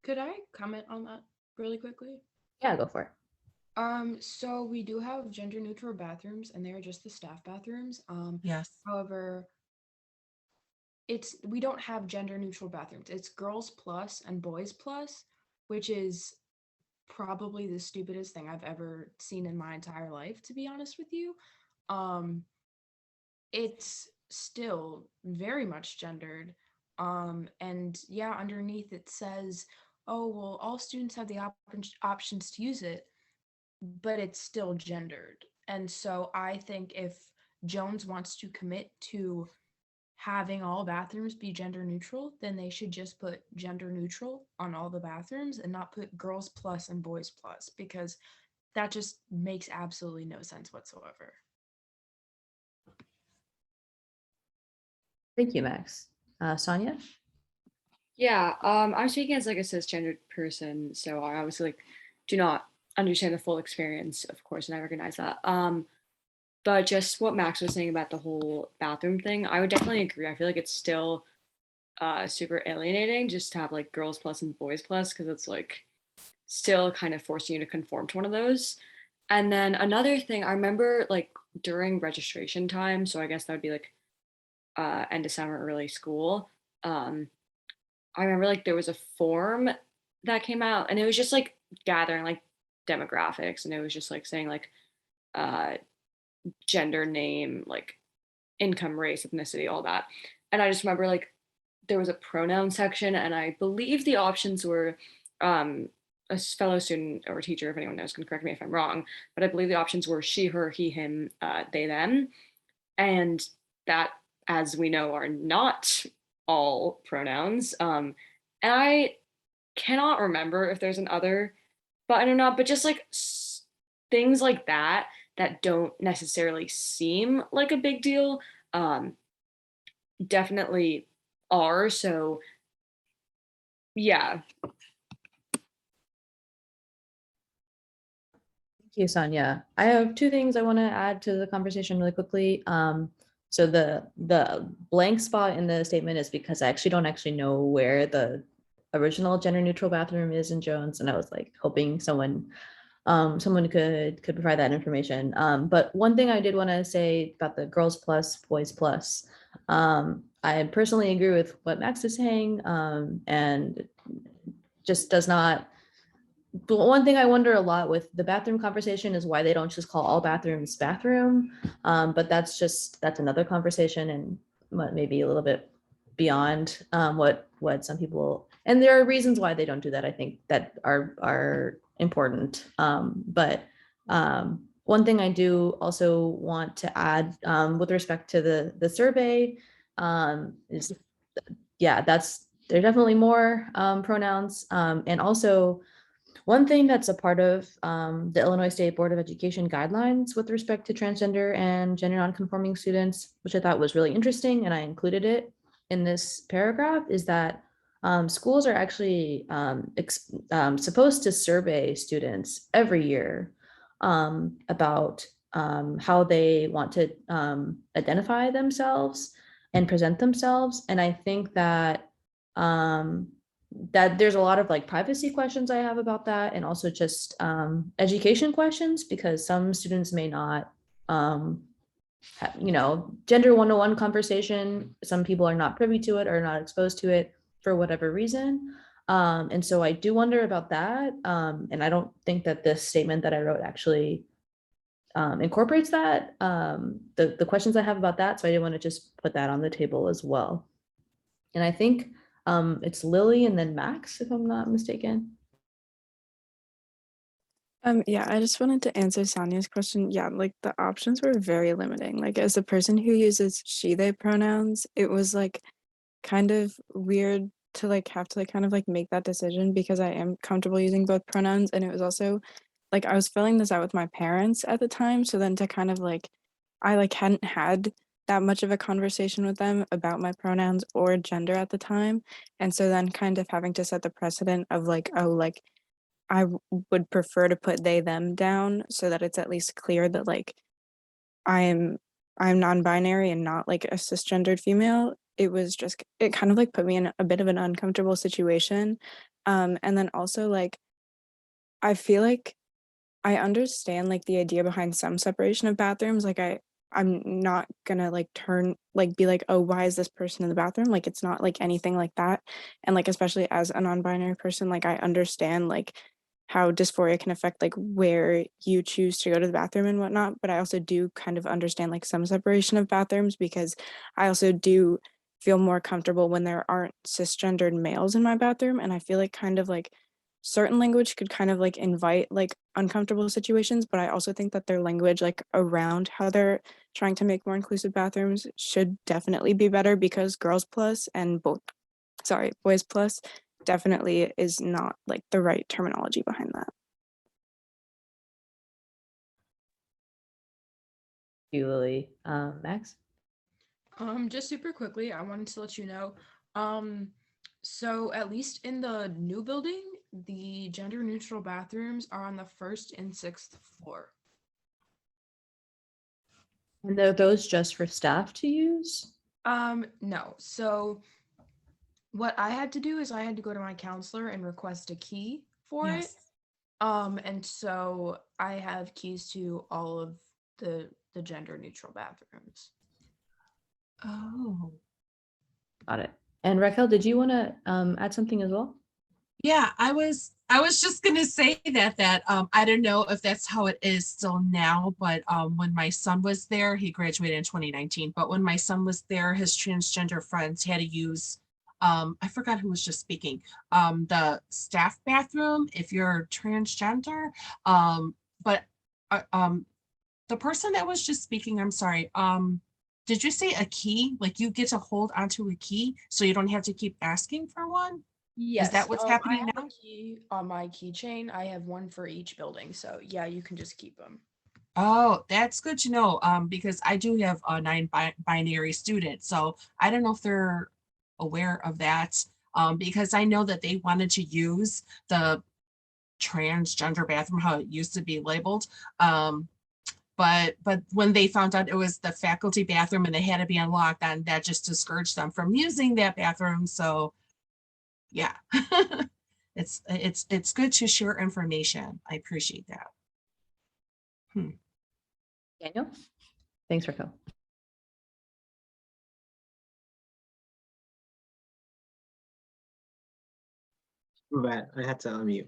Could I comment on that really quickly? Yeah, go for it. So we do have gender neutral bathrooms and they're just the staff bathrooms. Yes. However, we don't have gender neutral bathrooms. It's girls plus and boys plus, which is probably the stupidest thing I've ever seen in my entire life, to be honest with you. It's still very much gendered. And yeah, underneath it says, oh, well, all students have the options to use it, but it's still gendered. And so I think if Jones wants to commit to having all bathrooms be gender neutral, then they should just put gender neutral on all the bathrooms and not put girls plus and boys plus, because that just makes absolutely no sense whatsoever. Thank you, Max. Sonia? Yeah, I'm speaking as like a cisgendered person, so I obviously like do not understand the full experience, of course, and I recognize that. But just what Max was saying about the whole bathroom thing, I would definitely agree. I feel like it's still super alienating just to have like girls plus and boys plus, because it's like still kind of forcing you to conform to one of those. And then another thing, I remember like during registration time, so I guess that would be like end of summer, early school. I remember like there was a form that came out and it was just like gathering like demographics, and it was just like saying like gender, name, like income, race, ethnicity, all that. And I just remember like there was a pronoun section, and I believe the options were a fellow student or teacher, if anyone knows, can correct me if I'm wrong, but I believe the options were she, her, he, him, they, them. And that, as we know, are not all pronouns. And I cannot remember if there's an other button or not, but just like things like that that don't necessarily seem like a big deal definitely are. So yeah. Thank you, Sonia. I have 2 things I want to add to the conversation really quickly. So the blank spot in the statement is because I actually don't know where the original gender neutral bathroom is in Jones, and I was like hoping someone could provide that information. But one thing I did want to say about the girls plus, boys plus, I personally agree with what Max is saying, and just does not. But one thing I wonder a lot with the bathroom conversation is why they don't just call all bathrooms bathroom. But that's another conversation, and what maybe a little bit beyond what some people, and there are reasons why they don't do that, I think, that are important. But one thing I do also want to add with respect to the survey is, yeah, there's definitely more pronouns, and also one thing that's a part of the Illinois State Board of Education guidelines with respect to transgender and gender nonconforming students, which I thought was really interesting, and I included it in this paragraph, is that schools are actually supposed to survey students every year about how they want to identify themselves and present themselves. And I think that that there's a lot of like privacy questions I have about that, and also just education questions, because some students may not you know, gender 101 conversation. Some people are not privy to it or not exposed to it for whatever reason. And so I do wonder about that. And I don't think that this statement that I wrote actually incorporates that, the questions I have about that. So I didn't want to just put that on the table as well. And I think it's Lily and then Max, if I'm not mistaken. Yeah, I just wanted to answer Sonia's question. Yeah, like the options were very limiting. Like as a person who uses she, they pronouns, it was like kind of weird to like have to like kind of like make that decision because I am comfortable using both pronouns. And it was also like I was filling this out with my parents at the time. So then to kind of like I like hadn't had that much of a conversation with them about my pronouns or gender at the time. And so then kind of having to set the precedent of like, oh, like would prefer to put they them down so that it's at least clear that like I'm non-binary and not like a cisgendered female. It was just it kind of like put me in a bit of an uncomfortable situation. And then also like I feel like I understand like the idea behind some separation of bathrooms. Like I'm not gonna like be like, oh, why is this person in the bathroom? Like it's not like anything like that. And like especially as a non-binary person, like I understand like how dysphoria can affect like where you choose to go to the bathroom and whatnot. But I also do kind of understand like some separation of bathrooms because I also do feel more comfortable when there aren't cisgendered males in my bathroom. And I feel like kind of like certain language could kind of like invite like uncomfortable situations, but I also think that their language like around how they're trying to make more inclusive bathrooms should definitely be better because girls plus and boys plus definitely is not like the right terminology behind that. Thank you, Lily. Max? Just super quickly, I wanted to let you know. So at least in the new building, the gender neutral bathrooms are on the 1st and 6th floor. And are those just for staff to use? No. So what I had to do is I had to go to my counselor and request a key for it. And so I have keys to all of the gender neutral bathrooms. Oh. Got it. And Raquel, did you want to add something as well? Yeah, I was just gonna say that I don't know if that's how it is still now, but when my son was there, he graduated in 2019, but when my son was there, his transgender friends had to use I forgot who was just speaking, the staff bathroom if you're transgender. But the person that was just speaking, I'm sorry, did you say a key? Like you get to hold onto a key so you don't have to keep asking for one? Yes. Is that what's I happening have now? a key on my keychain. I have one for each building. So yeah, you can just keep them. Oh, that's good to know. Because I do have a non-binary student, so I don't know if they're aware of that. Because I know that they wanted to use the transgender bathroom, how it used to be labeled. But when they found out it was the faculty bathroom and they had to be unlocked, and that just discouraged them from using that bathroom. So yeah, it's good to share information. I appreciate that. Daniel? Thanks, Raquel. Bad. I had to unmute.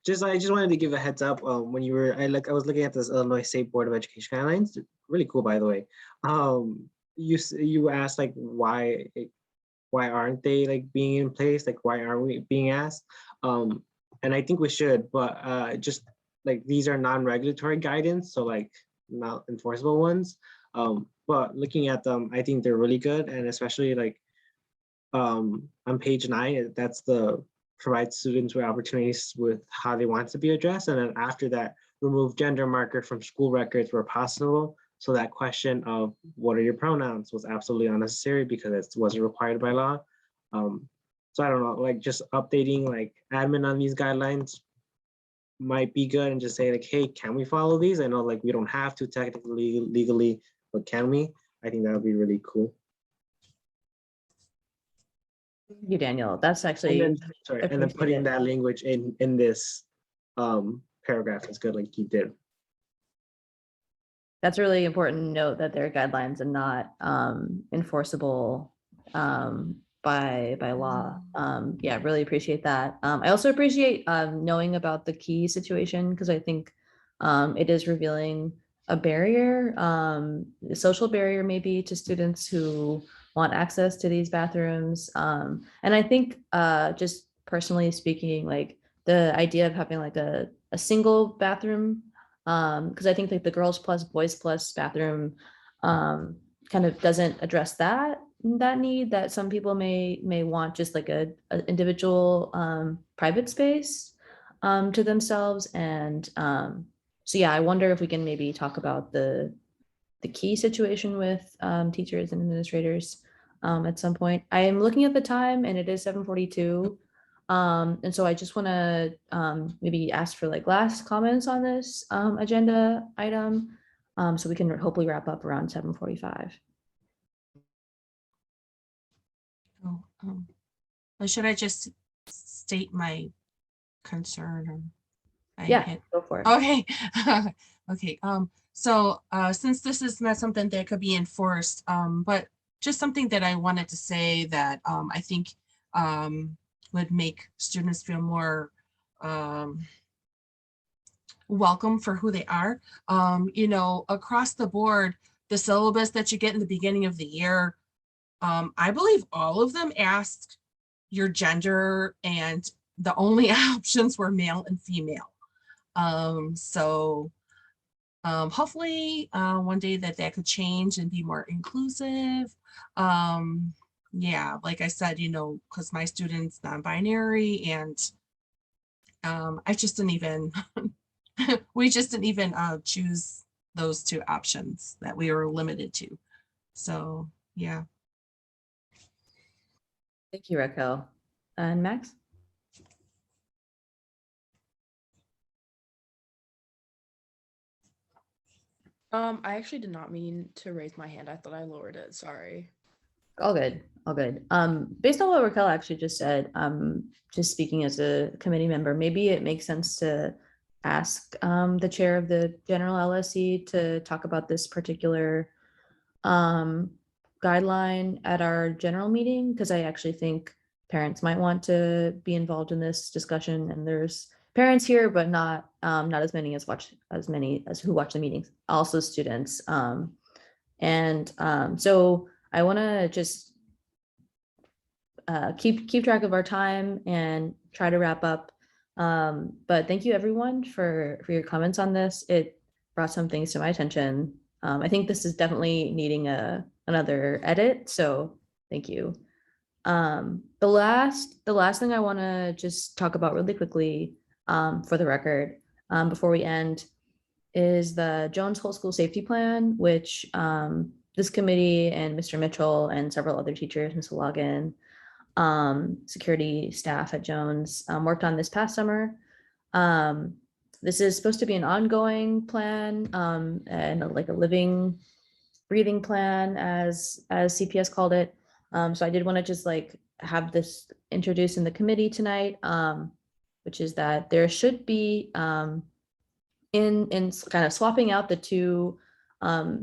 I just wanted to give a heads up. When you were, I was looking at this Illinois State Board of Education guidelines. Really cool, by the way. You asked like why aren't they like being in place? Like why aren't we being asked? And I think we should, but just like these are non-regulatory guidance, so like not enforceable ones. But looking at them, I think they're really good, and especially like on page 9, that's the provide students with opportunities with how they want to be addressed. And then after that, remove gender marker from school records where possible. So that question of what are your pronouns was absolutely unnecessary because it wasn't required by law. So I don't know, like just updating like admin on these guidelines might be good and just say like, hey, can we follow these? I know like we don't have to technically, legally, but can we? I think that would be really cool. Thank you, Daniel. That's actually and then putting that language in this paragraph is good, like you did. that's a really important note that there are guidelines and not enforceable by law. Yeah, really appreciate that. I also appreciate knowing about the key situation because I think it is revealing a barrier, a social barrier maybe to students who want access to these bathrooms. And I think just personally speaking, like the idea of having like a single bathroom, because I think like the girls plus boys plus bathroom kind of doesn't address that need that some people may want just like a individual private space to themselves. And so yeah, I wonder if we can maybe talk about the key situation with teachers and administrators at some point. I am looking at the time and it is 7:42. And so I just want to maybe ask for like last comments on this agenda item so we can hopefully wrap up around 7:45. Oh, or should I just state my concern or? Yeah, go for it. Okay. Okay. So since this is not something that could be enforced, but just something that I wanted to say that I think would make students feel more welcome for who they are. You know, across the board, the syllabus that you get in the beginning of the year, I believe all of them asked your gender and the only options were male and female. So hopefully one day that could change and be more inclusive. Yeah, like I said, you know, because my student's non-binary and I just didn't even, we just didn't even choose those two options that we were limited to. So yeah. Thank you, Raquel. And Max? I actually did not mean to raise my hand. I thought I lowered it. Sorry. All good, all good. Based on what Raquel actually just said, just speaking as a committee member, maybe it makes sense to ask the chair of the general LSC to talk about this particular guideline at our general meeting, because I actually think parents might want to be involved in this discussion, and there's parents here, but not as many as who watch the meetings, also students. So I want to just keep track of our time and try to wrap up. But thank you everyone for your comments on this. It brought some things to my attention. I think this is definitely needing another edit. So thank you. The last thing I want to just talk about really quickly for the record before we end is the Jones Whole School Safety Plan, which this committee and Mr. Mitchell and several other teachers, Ms. Logan, security staff at Jones worked on this past summer. This is supposed to be an ongoing plan and like a living, breathing plan as CPS called it. So I did want to just like have this introduced in the committee tonight, which is that there should be in kind of swapping out the two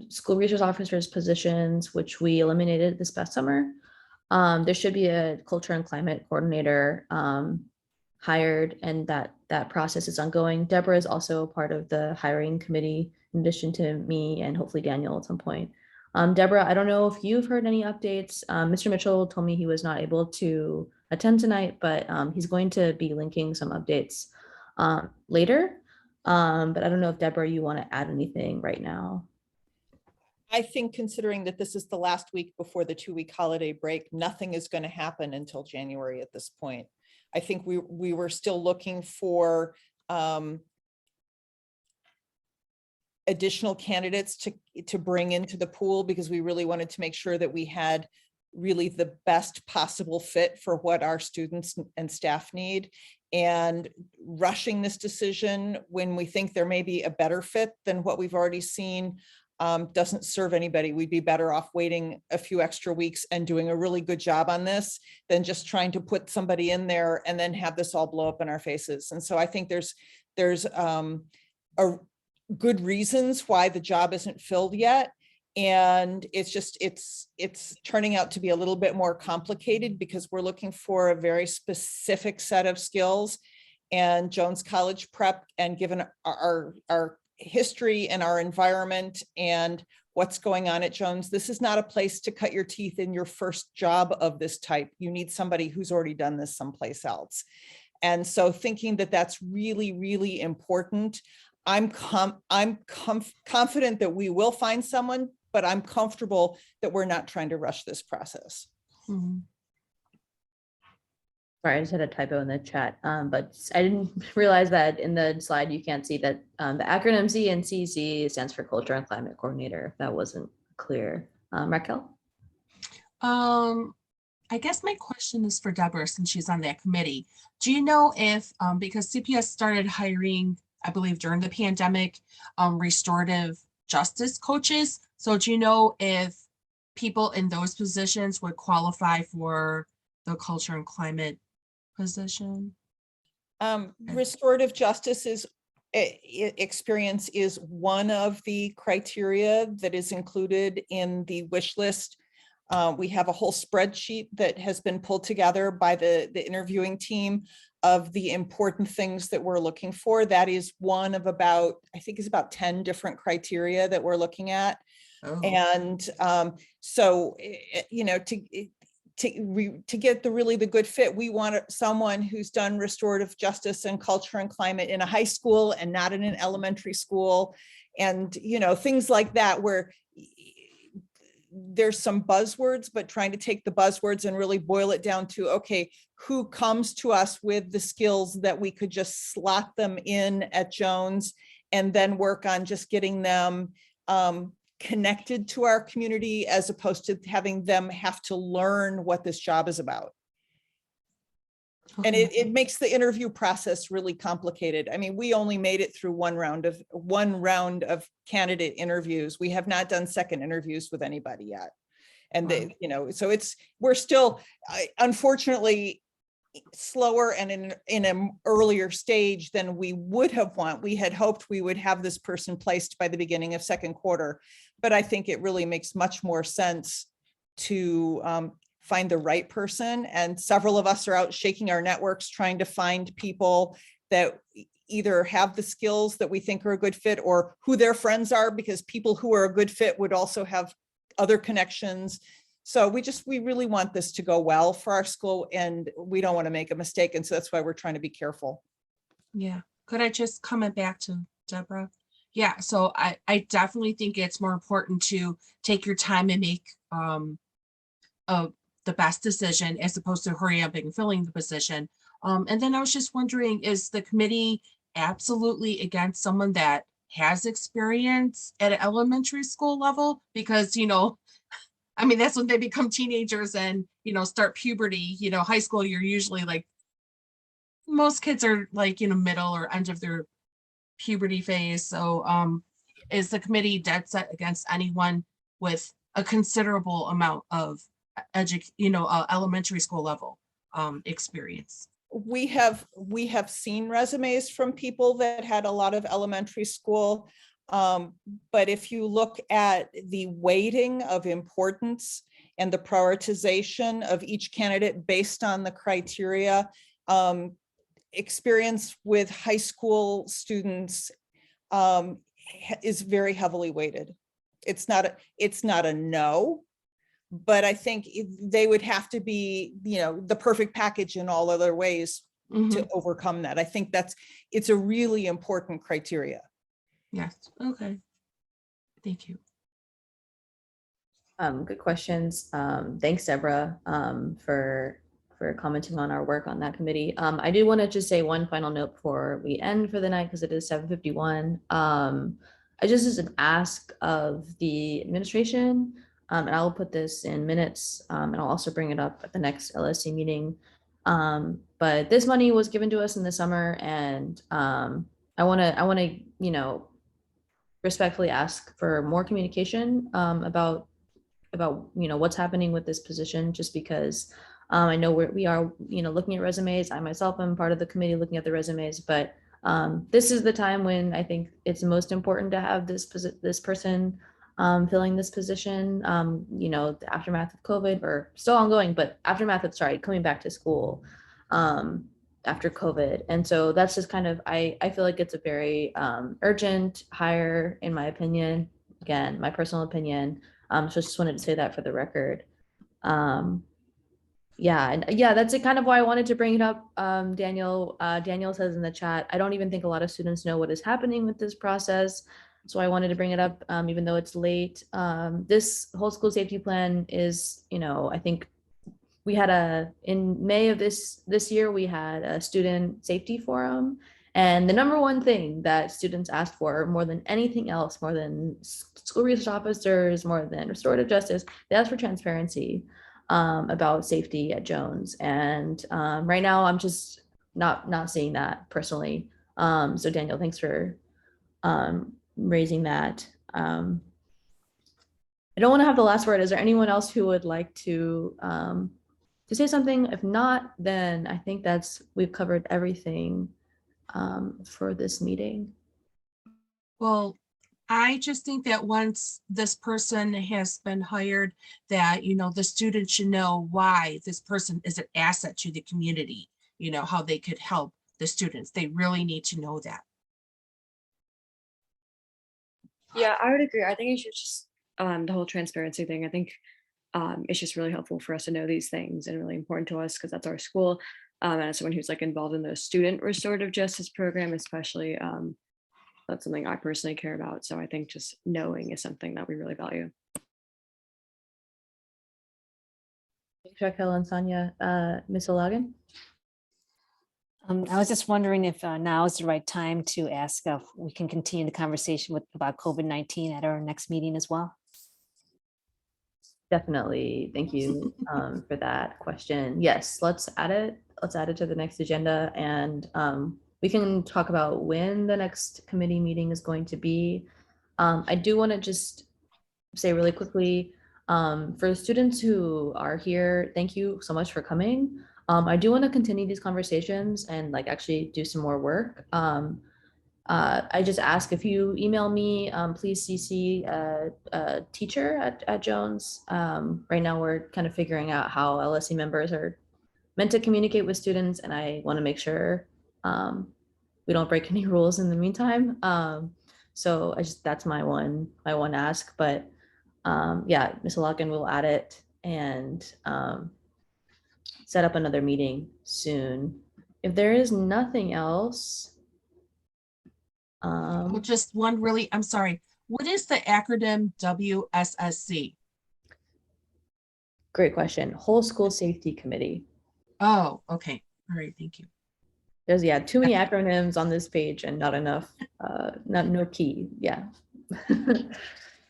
school resource officers positions, which we eliminated this past summer. There should be a culture and climate coordinator hired, and that process is ongoing. Deborah is also a part of the hiring committee, in addition to me and hopefully Daniel at some point. Deborah, I don't know if you've heard any updates. Mr. Mitchell told me he was not able to attend tonight, but he's going to be linking some updates later. But I don't know if Deborah, you want to add anything right now. I think considering that this is the last week before the 2-week holiday break, nothing is going to happen until January at this point. I think we were still looking for additional candidates to bring into the pool because we really wanted to make sure that we had really the best possible fit for what our students and staff need. And rushing this decision when we think there may be a better fit than what we've already seen doesn't serve anybody. We'd be better off waiting a few extra weeks and doing a really good job on this than just trying to put somebody in there and then have this all blow up in our faces. And so I think there's good reasons why the job isn't filled yet. And it's turning out to be a little bit more complicated because we're looking for a very specific set of skills. And Jones College Prep, and given our history and our environment and what's going on at Jones, this is not a place to cut your teeth in your first job of this type. You need somebody who's already done this someplace else. And so thinking that that's really, really important. I'm confident that we will find someone, but I'm comfortable that we're not trying to rush this process. Mhm. Sorry, I just had a typo in the chat, but I didn't realize that in the slide you can't see that the acronym CNCC stands for Culture and Climate Coordinator. If that wasn't clear. Raquel? I guess my question is for Deborah, since she's on that committee. Do you know if, because CPS started hiring, I believe during the pandemic, restorative justice coaches. So do you know if people in those positions would qualify for the culture and climate position? Restorative justice experience is one of the criteria that is included in the wish list. We have a whole spreadsheet that has been pulled together by the interviewing team of the important things that we're looking for. That is one of about, I think it's about 10 different criteria that we're looking at. Oh. And so, you know, to get the good fit, we want someone who's done restorative justice and culture and climate in a high school and not in an elementary school. And, you know, things like that, where there's some buzzwords, but trying to take the buzzwords and really boil it down to, okay, who comes to us with the skills that we could just slot them in at Jones and then work on just getting them connected to our community, as opposed to having them have to learn what this job is about. And it makes the interview process really complicated. I mean, we only made it through one round of candidate interviews. We have not done second interviews with anybody yet. And they, you know, so we're still, unfortunately, slower and in an earlier stage than we would have want. We had hoped we would have this person placed by the beginning of second quarter, but I think it really makes much more sense to find the right person. And several of us are out shaking our networks, trying to find people that either have the skills that we think are a good fit, or who their friends are, because people who are a good fit would also have other connections. So we really want this to go well for our school, and we don't want to make a mistake. And so that's why we're trying to be careful. Yeah. Could I just comment back to Deborah? Yeah. So I definitely think it's more important to take your time and make the best decision, as opposed to hurry up and filling the position. And then I was just wondering, is the committee absolutely against someone that has experience at an elementary school level? Because, you know, I mean, that's when they become teenagers and, you know, start puberty. You know, high school, you're usually like, most kids are like, you know, middle or end of their puberty phase. So is the committee dead set against anyone with a considerable amount of elementary school level experience? We have seen resumes from people that had a lot of elementary school. But if you look at the weighting of importance and the prioritization of each candidate based on the criteria, experience with high school students is very heavily weighted. It's not a no, but I think they would have to be, you know, the perfect package in all other ways to overcome that. I think it's a really important criteria. Yes. Okay. Thank you. Good questions. Thanks, Deborah, for commenting on our work on that committee. I do want to just say one final note before we end for the night, because it is 7:51. I just as an ask of the administration, and I'll put this in minutes, and I'll also bring it up at the next LSC meeting. But this money was given to us in the summer, and I want to, you know, respectfully ask for more communication about you know, what's happening with this position, just because I know we are, you know, looking at resumes. I myself am part of the committee looking at the resumes, but This is the time when I think it's most important to have this person filling this position. You know, the aftermath of COVID, or still ongoing, but aftermath of, sorry, coming back to school after COVID. And so that's just kind of, I feel like it's a very urgent hire, in my opinion. Again, my personal opinion. So just wanted to say that for the record. Yeah, and yeah, that's kind of why I wanted to bring it up. Daniel says in the chat, I don't even think a lot of students know what is happening with this process. So I wanted to bring it up, even though it's late. This whole school safety plan is, you know, I think we had in May of this year, we had a student safety forum. And the number one thing that students asked for more than anything else, more than school resource officers, more than restorative justice, they asked for transparency about safety at Jones. And right now I'm just not seeing that personally. So Daniel, thanks for raising that. I don't want to have the last word. Is there anyone else who would like to say something? If not, then I think we've covered everything for this meeting. Well, I just think that once this person has been hired, that, you know, the student should know why this person is an asset to the community, you know, how they could help the students. They really need to know that. Yeah, I would agree. I think it's just the whole transparency thing. I think it's just really helpful for us to know these things and really important to us because that's our school. And as someone who's like involved in the student restorative justice program, especially, that's something I personally care about. So I think just knowing is something that we really value. Raquel and Sonia, Ms. Olagan? I was just wondering if now is the right time to ask if we can continue the conversation about COVID-19 at our next meeting as well. Definitely. Thank you for that question. Yes, let's add it. Let's add it to the next agenda, and we can talk about when the next committee meeting is going to be. I do want to just say really quickly, for the students who are here, thank you so much for coming. I do want to continue these conversations and like actually do some more work. I just ask if you email me, please CC a teacher at Jones. Right now we're kind of figuring out how LSE members are meant to communicate with students, and I want to make sure we don't break any rules in the meantime. So that's my one ask, but yeah, Ms. Logan will add it and set up another meeting soon. If there is nothing else, Well, just one really, I'm sorry. What is the acronym WSSC? Great question. Whole School Safety Committee. Oh, okay. All right. Thank you. There's too many acronyms on this page and not enough, no key. Yeah.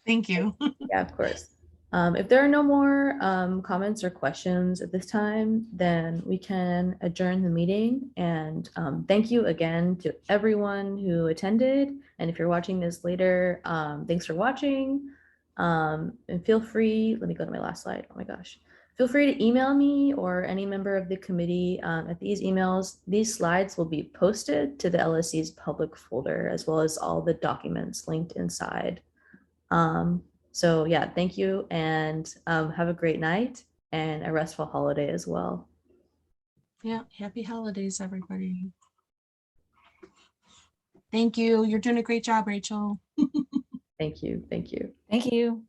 Thank you. Yeah, of course. If there are no more comments or questions at this time, then we can adjourn the meeting. And thank you again to everyone who attended. And if you're watching this later, thanks for watching. And feel free, let me go to my last slide. Oh my gosh. Feel free to email me or any member of the committee at these emails. These slides will be posted to the LSE's public folder, as well as all the documents linked inside. So yeah, thank you, and have a great night and a restful holiday as well. Yeah, happy holidays, everybody. Thank you. You're doing a great job, Rachel. Thank you. Thank you. Thank you.